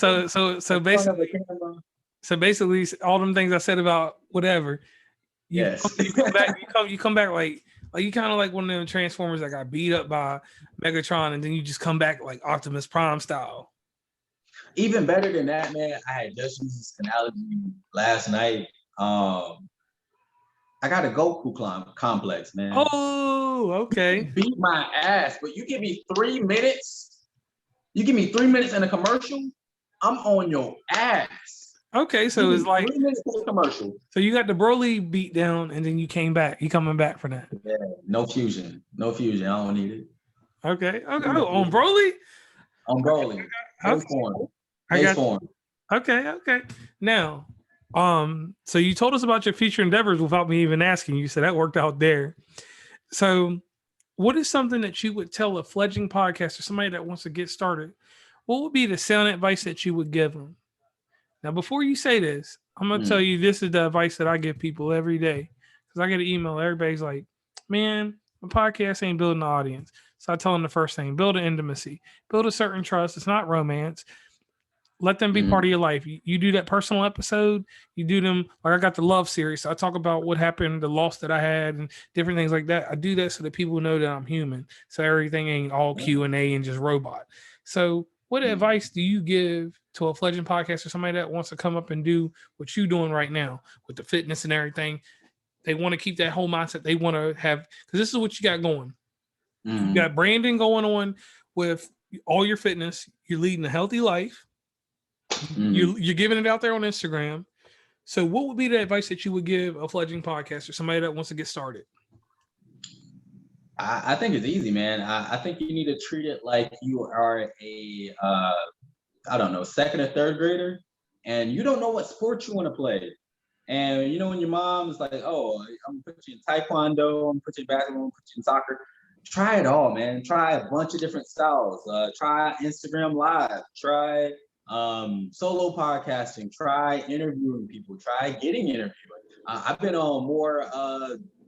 A: So basically, all them things I said about whatever. You come back like, Like you kind of like one of them Transformers that got beat up by Megatron, and then you just come back like Optimus Prime style.
B: Even better than that, man. I had just used this analogy last night. I got a Goku complex, man.
A: Oh, okay.
B: Beat my ass, but you give me 3 minutes. You give me 3 minutes in a commercial, I'm on your ass.
A: Okay, so it's like
B: 3 minutes in a commercial.
A: So you got the Broly beat down, and then you came back. You coming back for that?
B: Yeah, no fusion. I don't need it.
A: Okay. Oh, on Broly.
B: On Broly.
A: Okay.
B: Form.
A: Okay. Now, so you told us about your future endeavors without me even asking you. So that worked out there. So, what is something that you would tell a fledgling podcaster, somebody that wants to get started? What would be the sound advice that you would give them? Now, before you say this, I'm gonna tell you this is the advice that I give people every day because I get an email. Everybody's like, "Man, my podcast ain't building the audience." So I tell them the first thing: build an intimacy, build a certain trust. It's not romance. Let them be part of your life. You do that personal episode. You do them like I got the love series. So I talk about what happened, the loss that I had, and different things like that. I do that so that people know that I'm human. So everything ain't all Q&A and just robot. So what advice do you give to a fledgling podcast or somebody that wants to come up and do what you're doing right now with the fitness and everything? They want to keep that whole mindset. They want to have, because this is what you got going. You got branding going on with all your fitness. You're leading a healthy life. You're giving it out there on Instagram. So what would be the advice that you would give a fledgling podcaster, somebody that wants to get started?
B: I think it's easy, man. I think you need to treat it like you are a, I don't know, second or third grader, and you don't know what sport you want to play. And when your mom is like, "Oh, I'm gonna put you in taekwondo, I'm gonna put you in basketball, I'm gonna put you in soccer." Try it all, man. Try a bunch of different styles. Try Instagram Live. Try solo podcasting. Try interviewing people. Try getting interviewed. I've been on more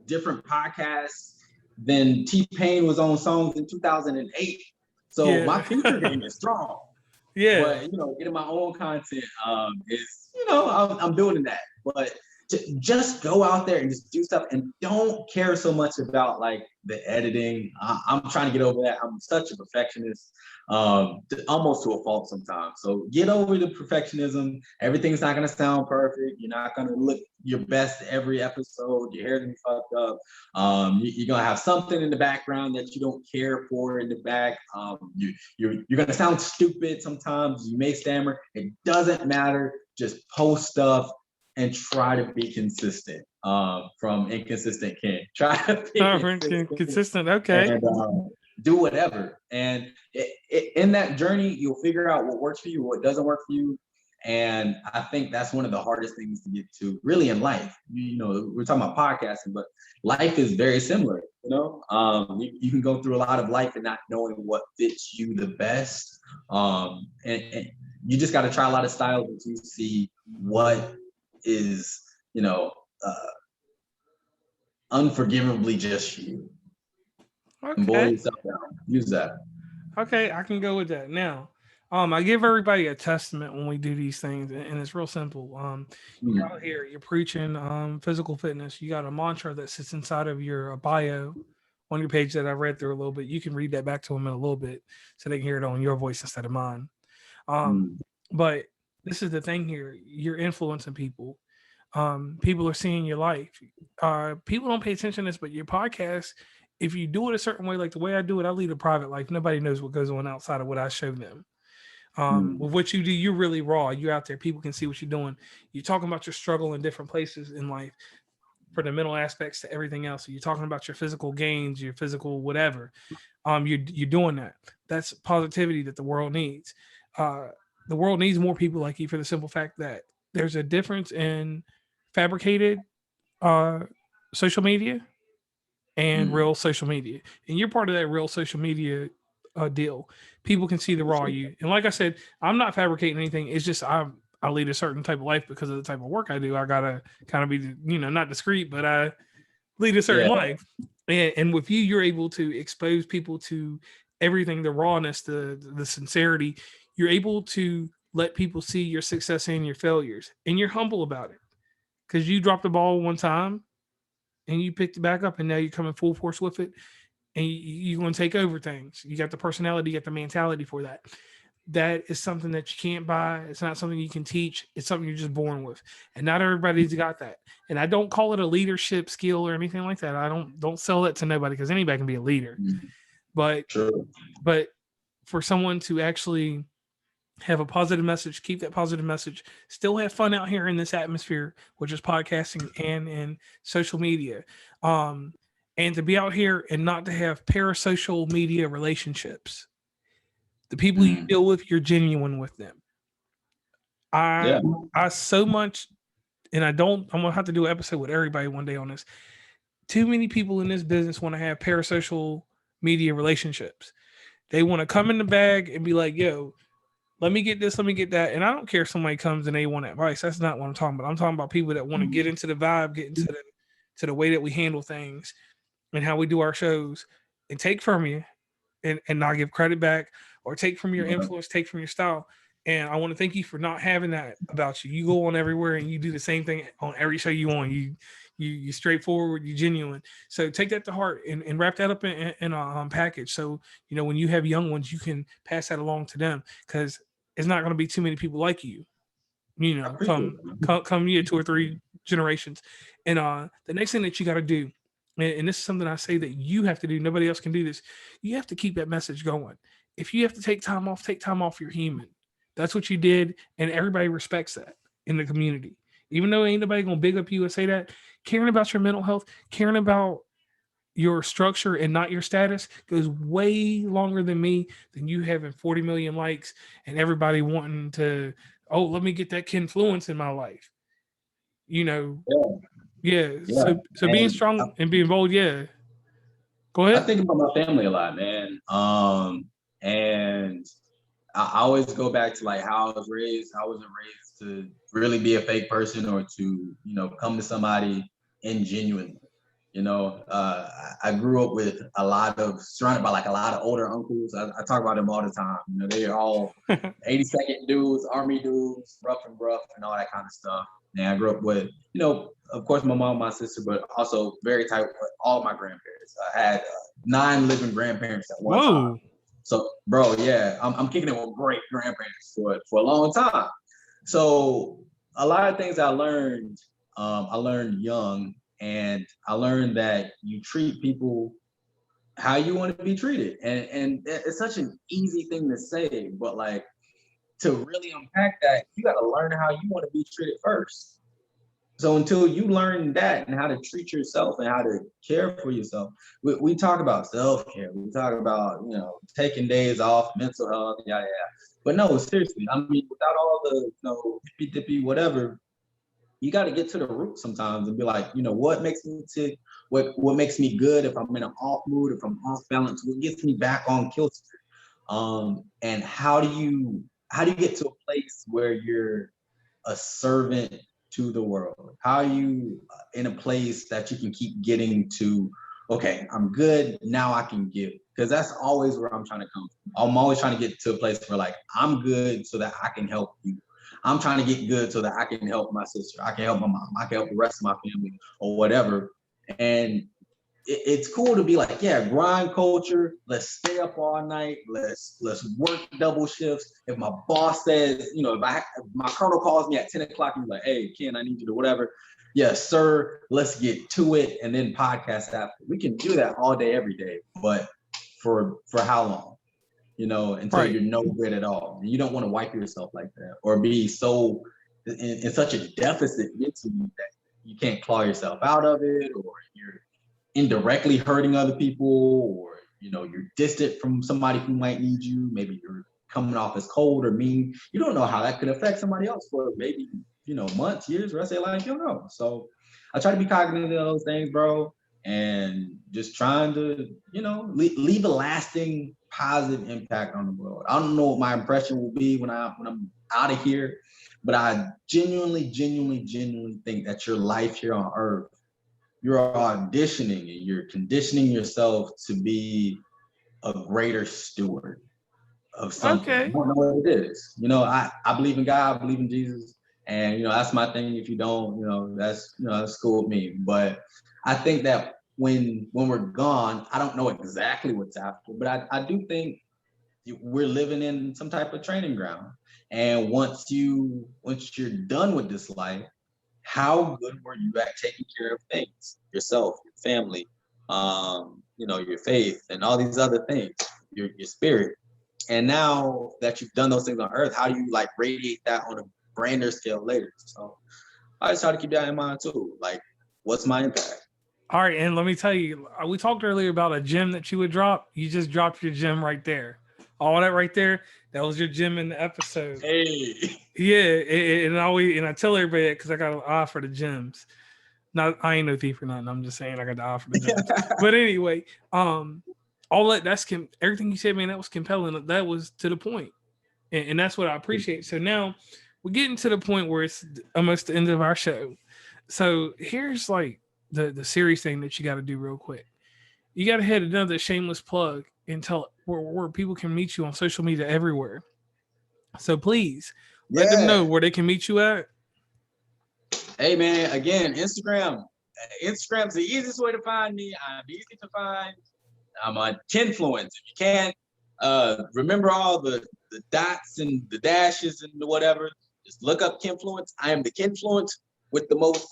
B: different podcasts than T-Pain was on songs in 2008. So my future game is strong.
A: Yeah.
B: But getting my own content is I'm building that. But just go out there and just do stuff and don't care so much about like the editing. I'm trying to get over that. I'm such a perfectionist, almost to a fault sometimes. So get over the perfectionism. Everything's not going to sound perfect. You're not going to look your best every episode. Your hair's going to be fucked up. You're going to have something in the background that you don't care for in the back. You're going to sound stupid sometimes. You may stammer. It doesn't matter. Just post stuff and try to be consistent. From Inconsistent Ken. Try to be
A: consistent. Okay.
B: And do whatever. And in that journey, you'll figure out what works for you, what doesn't work for you. And I think that's one of the hardest things to get to, really, in life. We're talking about podcasting, but life is very similar. You can go through a lot of life and not knowing what fits you the best. And you just got to try a lot of styles until you see what is, unforgivably just you.
A: Okay.
B: And boil yourself down. Use that.
A: Okay, I can go with that. Now, I give everybody a testament when we do these things, and it's real simple. You're out here, you're preaching physical fitness. You got a mantra that sits inside of your bio on your page that I read through a little bit. You can read that back to them in a little bit so they can hear it on your voice instead of mine. But this is the thing here. You're influencing people. People are seeing your life. People don't pay attention to this, but your podcast, if you do it a certain way, like the way I do it, I lead a private life. Nobody knows what goes on outside of what I show them. With what you do, you're really raw. You're out there. People can see what you're doing. You're talking about your struggle in different places in life, for the mental aspects to everything else. So you're talking about your physical gains, your physical whatever. You're doing that. That's positivity that the world needs. The world needs more people like you, for the simple fact that there's a difference in fabricated social media and real social media. And you're part of that real social media deal. People can see the raw you. And like I said, I'm not fabricating anything. It's just I lead a certain type of life because of the type of work I do. I gotta kind of be, not discreet, but I lead a certain life. And with you, you're able to expose people to everything, the rawness, the sincerity. You're able to let people see your success and your failures, and you're humble about it. Because you dropped the ball one time, and you picked it back up, and now you're coming full force with it, and you're going to take over things. You got the personality, you got the mentality for that. That is something that you can't buy. It's not something you can teach. It's something you're just born with, and not everybody's got that. And I don't call it a leadership skill or anything like that. I don't sell that to nobody, because anybody can be a leader. But
B: True.
A: but for someone to actually have a positive message, keep that positive message, still have fun out here in this atmosphere, which is podcasting and in social media. And to be out here and not to have parasocial media relationships. The people you deal with, you're genuine with them. I so much, and I'm gonna have to do an episode with everybody one day on this. Too many people in this business want to have parasocial media relationships. They want to come in the bag and be like, yo, let me get this, let me get that. And I don't care if somebody comes and they want advice. That's not what I'm talking about. I'm talking about people that want to get into the vibe, get into the way that we handle things and how we do our shows, and take from you and not give credit back, or take from your influence, take from your style. And I want to thank you for not having that about you. You go on everywhere and you do the same thing on every show you on. You straightforward, you genuine. So take that to heart and wrap that up in a package. So, you know, when you have young ones, you can pass that along to them, because it's not going to be too many people like you, you know, come year 2 or 3 generations. And the next thing that you got to do, and this is something I say that you have to do, nobody else can do this. You have to keep that message going. If you have to take time off, you're human. That's what you did. And everybody respects that in the community. Even though ain't nobody going to big up you and say that, caring about your mental health, caring about your structure and not your status goes way longer than you having 40 million likes and everybody wanting to, oh, let me get that Kinfluence in my life. You know, yeah. So being strong and being bold, yeah. Go ahead.
B: I think about my family a lot, man. And I always go back to like how I was raised. I wasn't raised to really be a fake person or to, you know, come to somebody ingenuinely. You know, I grew up with surrounded by like a lot of older uncles. I talk about them all the time. You know, they're all 82nd dudes, Army dudes, rough and rough and all that kind of stuff. And I grew up with, you know, of course, my mom, my sister, but also very tight with all my grandparents. I had 9 living grandparents at one time. So, bro, yeah, I'm kicking it with great grandparents for a long time. So a lot of things I learned young, and I learned that you treat people how you want to be treated. And it's such an easy thing to say, but like to really unpack that, you got to learn how you want to be treated first. So until you learn that and how to treat yourself and how to care for yourself, we talk about self-care. We talk about, you know, taking days off, mental health, yeah. But no, seriously, I mean, without all the, you know, hippy-dippy, whatever, you got to get to the root sometimes and be like, you know, what makes me tick? What makes me good if I'm in an off mood, if I'm off balance? What gets me back on kilter? And how do you get to a place where you're a servant to the world? How are you in a place that you can keep getting to, okay, I'm good, now I can give? Because that's always where I'm trying to come from. I'm always trying to get to a place where like, I'm good so that I can help you. I'm trying to get good so that I can help my sister, I can help my mom, I can help the rest of my family or whatever. And it's cool to be like, yeah, grind culture. Let's stay up all night. Let's work double shifts. If my boss says, you know, if my colonel calls me at 10 o'clock and he's like, hey, Ken, I need you to whatever. Yes, sir. Let's get to it. And then podcast after. We can do that all day, every day. But for how long? You know, until you're no good at all. And you don't want to wipe yourself like that or be so in such a deficit mentally that you can't claw yourself out of it, or you're indirectly hurting other people, or, you know, you're distant from somebody who might need you. Maybe you're coming off as cold or mean. You don't know how that could affect somebody else for maybe, you know, months, years, rest of their life. You don't know. So I try to be cognizant of those things, bro, and just trying to, you know, leave a lasting positive impact on the world. I don't know what my impression will be when I'm out of here, but I genuinely think that your life here on earth, you're auditioning and you're conditioning yourself to be a greater steward of something.
A: Okay.
B: I don't know what it is. You know, I believe in God, I believe in Jesus. And, you know, that's my thing. If you don't, you know, that's cool with me. But I think that when we're gone, I don't know exactly what's after, but I do think we're living in some type of training ground. And once you're done with this life, how good were you at taking care of things, yourself, your family, your faith, and all these other things, your spirit. And now that you've done those things on earth, how do you like radiate that on a grander scale later? So I just try to keep that in mind too. Like, what's my impact?
A: All right, and let me tell you, we talked earlier about a gem that you would drop. You just dropped your gem right there. All that right there, that was your gem in the episode.
B: Hey.
A: Yeah, and I tell everybody that because I got an eye for the gems. Not I ain't no thief or nothing. I'm just saying I got the eye for the gems. But anyway, all that's everything you said, man, that was compelling. That was to the point, and that's what I appreciate. So now we're getting to the point where it's almost the end of our show. So here's like the serious thing that you got to do real quick. You got to hit another shameless plug and tell where people can meet you on social media everywhere. So please let them know where they can meet you at.
B: Hey man, again, Instagram. Instagram's the easiest way to find me. I'm easy to find. I'm on Kinfluence. If you can't remember all the dots and the dashes and whatever, just look up Kinfluence. I am the Kinfluence with the most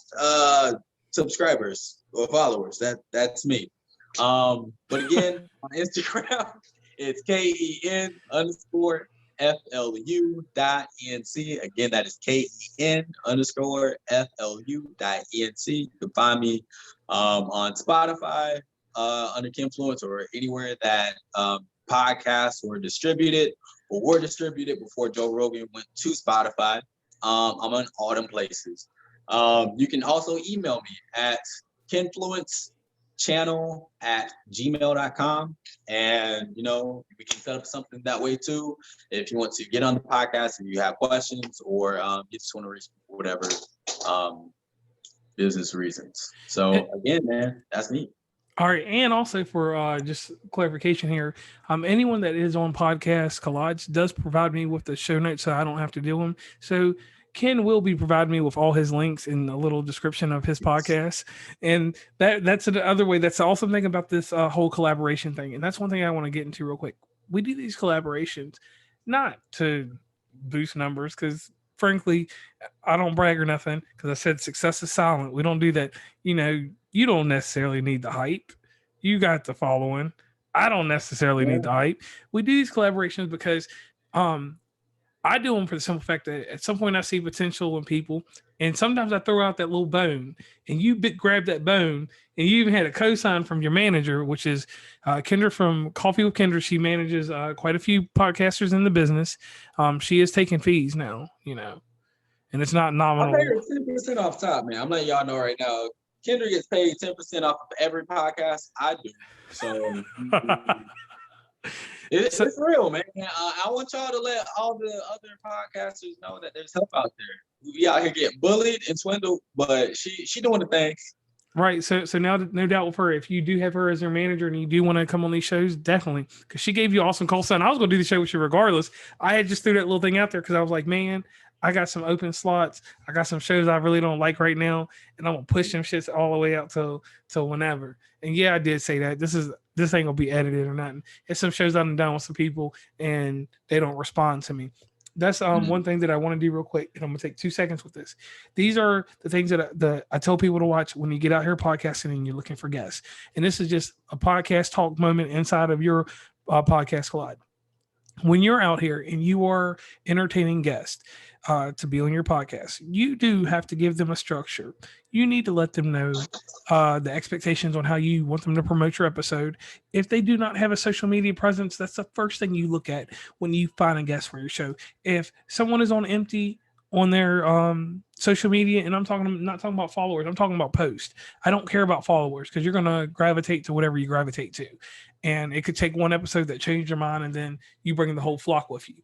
B: subscribers or followers. That's me. But again, on Instagram, it's KEN_FLU.ENC. Again, that is KEN_FLU.ENC. You can find me on Spotify under Kinfluence or anywhere that podcasts were distributed before Joe Rogan went to Spotify. I'm on all them places. You can also email me at kinfluencechannel@gmail.com. And, we can set up something that way too. If you want to get on the podcast and you have questions or you just want to reach for whatever business reasons. So again, man, that's me.
A: All right, and also for just clarification here, anyone that is on Podcast Collides does provide me with the show notes, so I don't have to deal with them. So Ken will be providing me with all his links in a little description of his podcast, and that's the other way. That's the awesome thing about this whole collaboration thing, and that's one thing I want to get into real quick. We do these collaborations not to boost numbers, because frankly, I don't brag or nothing, because I said success is silent. We don't do that. You don't necessarily need the hype. You got the following. I don't necessarily need the hype. We do these collaborations because I do them for the simple fact that at some point I see potential in people, and sometimes I throw out that little bone, and you grab that bone, and you even had a cosign from your manager, which is Kendra from Coffee with Kendra. She manages quite a few podcasters in the business. She is taking fees now, and it's not nominal.
B: I pay her 10% off top, man. I'm letting y'all know right now. Kendra gets paid 10% off of every podcast I do. So it's real, man. I want y'all to let all the other podcasters know that there's help out there. We out here getting bullied and swindled, but she doing the thing.
A: Right. So now, no doubt with her, if you do have her as your manager and you do want to come on these shows, definitely, because she gave you awesome call sign. I was going to do the show with you regardless. I had just threw that little thing out there because I was like, man, I got some open slots. I got some shows I really don't like right now, and I'm gonna push them shits all the way out till whenever. And yeah, I did say that. This ain't gonna be edited or nothing. It's some shows I've done with some people, and they don't respond to me. That's one thing that I want to do real quick, and I'm gonna take 2 seconds with this. These are the things that I tell people to watch when you get out here podcasting and you're looking for guests. And this is just a podcast talk moment inside of your Podcast Collide. When you're out here and you are entertaining guests to be on your podcast, you do have to give them a structure. You need to let them know the expectations on how you want them to promote your episode. If they do not have a social media presence, that's the first thing you look at when you find a guest for your show. If someone is on empty on their social media, and I'm not talking about followers, I'm talking about posts. I don't care about followers, because you're going to gravitate to whatever you gravitate to. And it could take one episode that changed your mind, and then you bring the whole flock with you.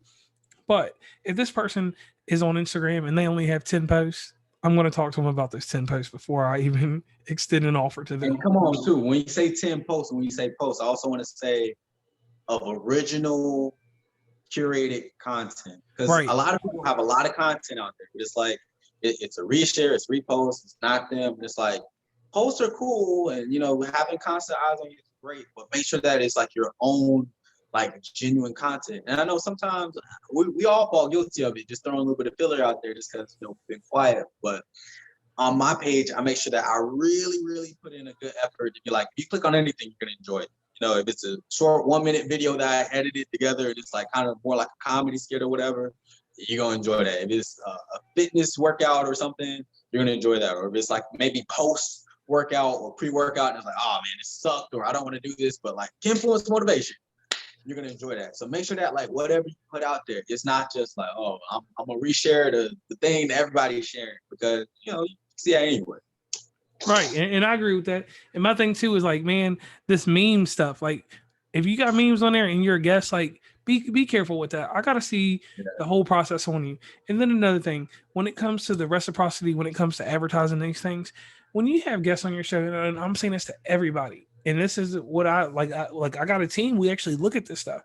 A: But if this person is on Instagram and they only have 10 posts, I'm going to talk to them about those 10 posts before I even extend an offer to them.
B: And come on, too. When you say 10 posts, when you say posts, I also want to say of original curated content. Because a lot of people have a lot of content out there. But it's like, it's a reshare, it's repost, it's not them. It's like, posts are cool, and having constant eyes on you is great, but make sure that it's like your own, like genuine content. And I know sometimes we all fall guilty of it, just throwing a little bit of filler out there just because we've been quiet. But on my page, I make sure that I really, really put in a good effort to be like, if you click on anything, you're gonna enjoy it. If it's a short 1-minute video that I edited together and it's like kind of more like a comedy skit or whatever, you're gonna enjoy that. If it's a fitness workout or something, you're gonna enjoy that. Or if it's like maybe post workout or pre-workout and it's like, oh man, it sucked, or I don't want to do this, but like influence motivation, you're gonna enjoy that. So make sure that like whatever you put out there, it's not just like, oh, I'm gonna reshare the thing that everybody's sharing, because you see that anyway.
A: Right. And I agree with that. And my thing too is like, man, this meme stuff, like if you got memes on there and you're a guest, like be careful with that. I gotta see the whole process on you. And then another thing, when it comes to the reciprocity, when it comes to advertising these things, when you have guests on your show, and I'm saying this to everybody, and this is what I like. I got a team. We actually look at this stuff.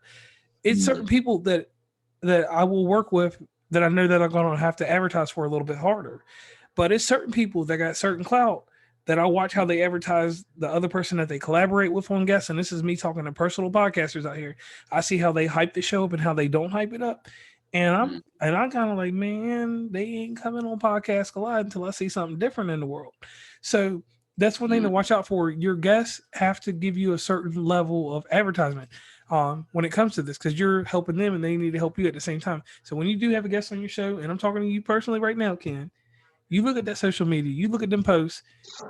A: It's certain people that I will work with that I know that I'm going to have to advertise for a little bit harder. But it's certain people that got certain clout that I watch how they advertise the other person that they collaborate with on guests. And this is me talking to personal podcasters out here. I see how they hype the show up and how they don't hype it up. And I'm kind of like, man, they ain't coming on Podcast Collide until I see something different in the world. So that's one thing to watch out for. Your guests have to give you a certain level of advertisement when it comes to this, because you're helping them and they need to help you at the same time. So when you do have a guest on your show, and I'm talking to you personally right now, Ken, you look at that social media, you look at them posts,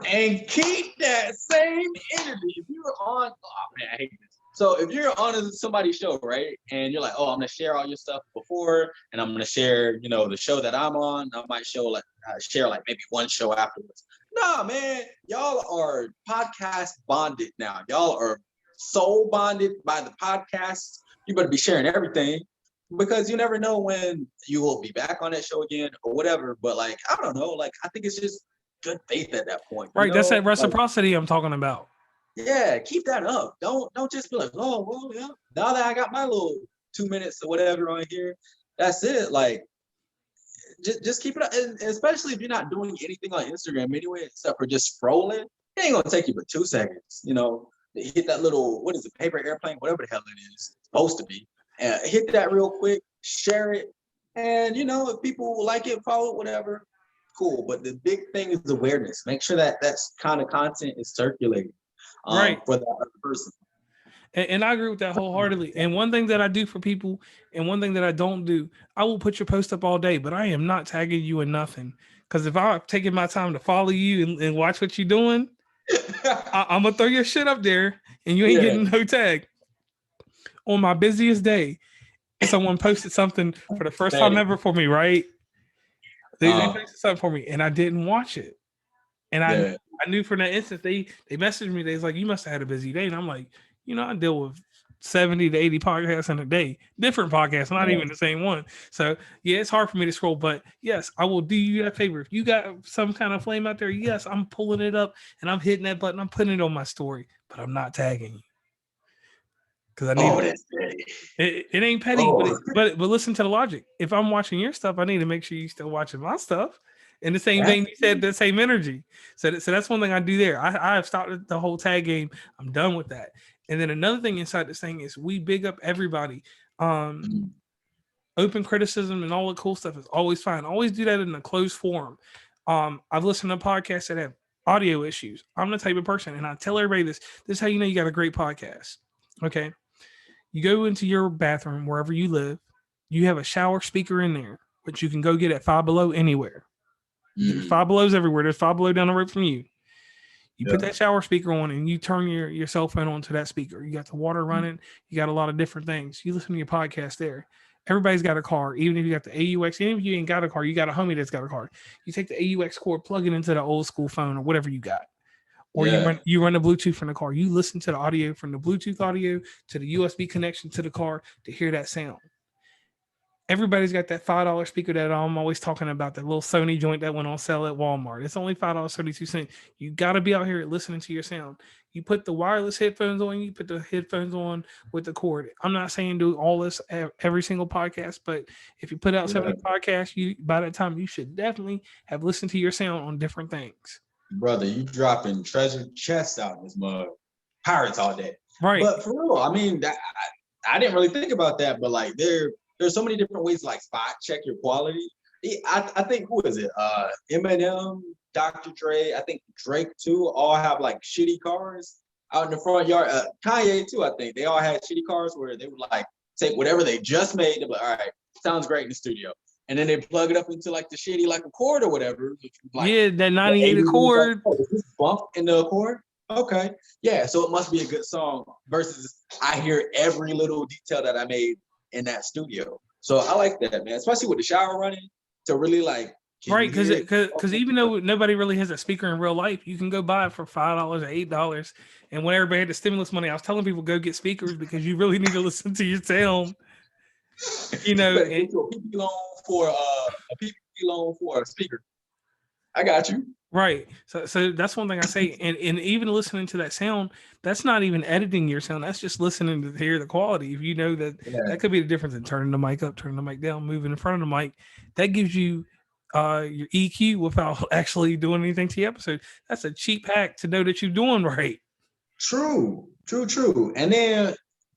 B: and keep that same energy. If you're on, oh man, I hate this. So if you're on somebody's show, right, and you're like, oh, I'm gonna share all your stuff before, and I'm gonna share, the show that I'm on. I might share like maybe one show afterwards. Nah, man, y'all are podcast bonded now. Y'all are soul bonded by the podcast. You better be sharing everything, because you never know when you will be back on that show again or whatever. But like, I don't know, like I think it's just good faith at that point.
A: Right. That's that reciprocity I'm talking about.
B: Yeah, keep that up. Don't just be like, oh, well, yeah, now that I got my little 2 minutes or whatever on here, that's it. Like, just keep it up. And especially if you're not doing anything on Instagram anyway, except for just scrolling, it ain't gonna take you but 2 seconds. Hit that little, what is it, paper airplane, whatever the hell it is, supposed to be. Hit that real quick, share it, and if people like it, follow it, whatever, cool. But the big thing is awareness. Make sure that kind of content is circulating for that other person.
A: And I agree with that wholeheartedly. And one thing that I do for people, and one thing that I don't do, I will put your post up all day, but I am not tagging you in nothing. Because if I'm taking my time to follow you and watch what you're doing, I'm gonna throw your shit up there, and you ain't getting no tag. On my busiest day, someone posted something for the first time ever for me, right? They posted something for me, and I didn't watch it. And I knew from that instant, they messaged me. They was like, you must have had a busy day. And I'm like, I deal with 70 to 80 podcasts in a day, different podcasts, not even the same one. So yeah, it's hard for me to scroll, but yes, I will do you that favor. If you got some kind of flame out there, yes, I'm pulling it up and I'm hitting that button. I'm putting it on my story, but I'm not tagging you. Because I need it ain't petty, but listen to the logic. If I'm watching your stuff, I need to make sure you're still watching my stuff. In the same vein, you said the same energy. So that's one thing I do there. I have started the whole tag game. I'm done with that. And then another thing inside this thing is we big up everybody. Open criticism and all the cool stuff is always fine. Always do that in a closed forum. I've listened to podcasts that have audio issues. I'm the type of person, and I tell everybody this. This is how you know you got a great podcast. Okay. You go into your bathroom, wherever you live, you have a shower speaker in there, which you can go get at Five Below anywhere. There's Five Belows everywhere. There's Five Below down the road from you. You put that shower speaker on and you turn your cell phone onto that speaker. You got the water running. You got a lot of different things. You listen to your podcast there. Everybody's got a car. Even if you got the AUX, even if you ain't got a car, you got a homie that's got a car. You take the AUX cord, plug it into the old school phone or whatever you got. Or you run the Bluetooth from the car. You listen to the audio from the Bluetooth audio to the USB connection to the car to hear that sound. Everybody's got that $5 speaker that I'm always talking about, that little Sony joint that went on sale at Walmart. It's only $5.32. You got to be out here listening to your sound. You put the wireless headphones on, you put the headphones on with the cord. I'm not saying do all this every single podcast, but if you put out 70 podcasts, by that time, you should definitely have listened to your sound on different things.
B: brother, you dropping treasure chests out in this mug. Pirates all day.
A: Right.
B: But for real, I mean, I didn't really think about that, but like there's so many different ways to like spot check your quality. I think who is it? Eminem, Dr. Dre, I think Drake too, all have like shitty cars out in the front yard. Kanye too, I think they all had shitty cars where they would like take whatever they just made. They're like, all right, sounds great in the studio, and then they plug it up into like the shitty like Accord or whatever. Like,
A: yeah, that 98 Accord.
B: Like, oh, is this bump in the Accord? Okay, yeah, so it must be a good song. Versus I hear every little detail that I made in that studio. So I like that, man, especially with the shower running to really like.
A: Right, because even though nobody really has a speaker in real life, you can go buy it for $5 or $8. And when everybody had the stimulus money, I was telling people go get speakers because you really need to listen to your sound. You know,
B: a PPP loan for a PPP loan for a speaker. I got you.
A: Right. So that's one thing I say. And even listening to that sound, that's not even editing your sound. That's just listening to hear the quality. If you know that that could be the difference in turning the mic up, turning the mic down, moving in front of the mic, that gives you your EQ without actually doing anything to the episode. That's a cheap hack to know that you're doing right.
B: True. And then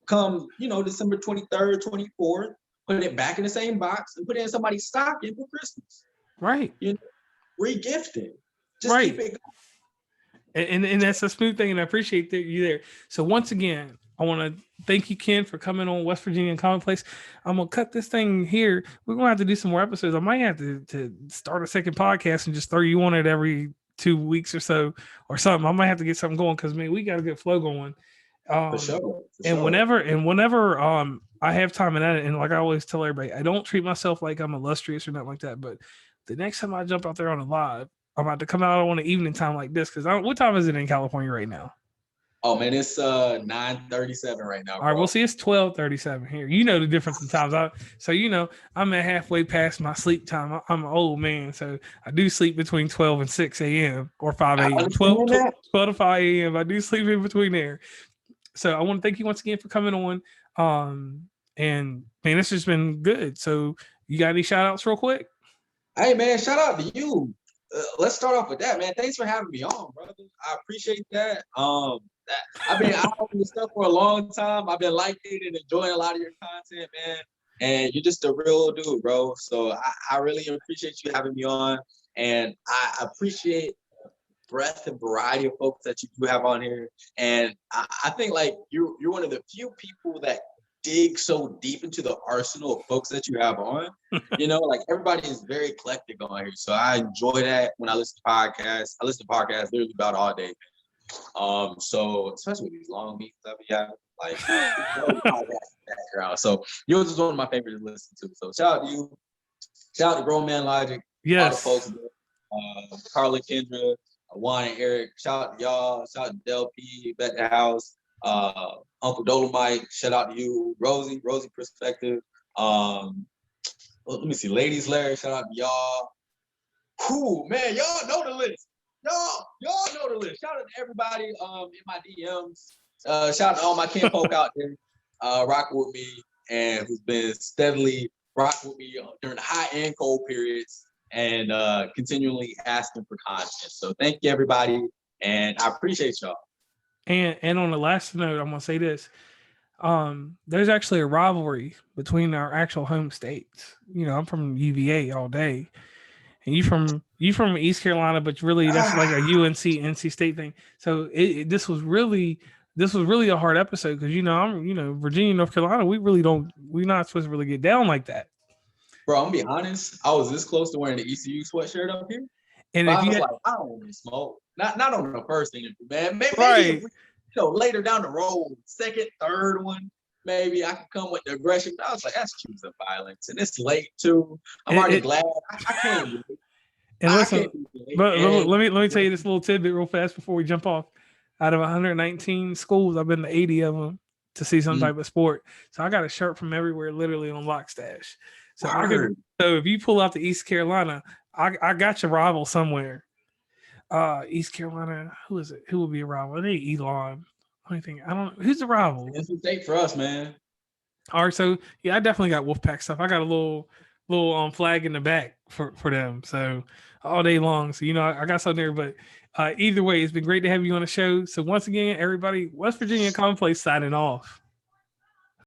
B: come, December 23rd, 24th, put it back in the same box and put it in somebody's stocking for Christmas.
A: Right.
B: Regifting. Just
A: right.
B: Keep it
A: going. And that's a smooth thing, and I appreciate that you there. So once again, I want to thank you, Ken, for coming on West Virginia Commonplace. I'm gonna cut this thing here. We're gonna have to do some more episodes. I might have to start a second podcast and just throw you on it every 2 weeks or so or something. I might have to get something going because man, we got a good flow going.
B: For sure.
A: Whenever I have time and edit, and like I always tell everybody, I don't treat myself like I'm illustrious or nothing like that. But the next time I jump out there on a live, I'm about to come out on an evening time like this because what time is it in California right now?
B: Oh man, it's 9:37 right now.
A: All right, we'll see. It's 12:37 here. You know the difference in times. I'm at halfway past my sleep time. I'm an old man, so I do sleep between 12 and 6 a.m. or 5 a.m. 12 to 5 a.m. I do sleep in between there. So I want to thank you once again for coming on. And man, this has been good. So you got any shout outs real quick?
B: Hey man, shout out to you. Let's start off with that, man. Thanks for having me on, brother. I appreciate that. I've been out on this stuff for a long time. I've been liking and enjoying a lot of your content, man. And you're just a real dude, bro. So I really appreciate you having me on. And I appreciate the breadth and variety of folks that you do have on here. And I think like you're one of the few people that dig so deep into the arsenal of folks that you have on. Like everybody is very eclectic on here. So I enjoy that when I listen to podcasts. I listen to podcasts literally about all day. So especially with these long beats that we have, like background. So yours is one of my favorites to listen to. So shout out to you. Shout out to Grown Man Logic.
A: Yes.
B: All the folks, Carla, Kendra, Juan and Eric. Shout out to y'all. Shout out to Del P, Bet the House. Uncle Dolomite, shout out to you, Rosie Perspective. Let me see, Ladies Larry, shout out to y'all. Cool, man, y'all know the list. Y'all know the list. Shout out to everybody in my DMs. Shout out to all my kinfolk out there rocking with me and who's been steadily rocking with me during the hot and cold periods and continually asking for content. So thank you, everybody, and I appreciate y'all.
A: And on the last note, I'm gonna say this. There's actually a rivalry between our actual home states. I'm from UVA all day, and you from East Carolina, but really that's like a UNC NC State thing. So this was really a hard episode because I'm Virginia, North Carolina. We're not supposed to really get down like that.
B: Bro, I'm gonna be honest. I was this close to wearing the ECU sweatshirt up here.
A: And
B: if I was like, I don't want to smoke. Not on the first interview, man. Maybe
A: right.
B: Later down the road, second, third one, maybe I can come with the aggression. I was like, that's choosing violence, and it's late too. I'm already glad I can't.
A: And listen, but let me tell you this little tidbit real fast before we jump off. Out of 119 schools, I've been to 80 of them to see some type of sport. So I got a shirt from everywhere, literally on Lockstash. So so if you pull out the East Carolina, I got your rival somewhere. East Carolina, who is it? Who will be a rival? It ain't Elon. I don't know. Who's the rival?
B: It's a state for us, man.
A: All right, so yeah, I definitely got Wolfpack stuff. I got a little little flag in the back for them. So all day long. So I got something there, but either way, it's been great to have you on the show. So once again, everybody, West Virginia Commonplace signing off.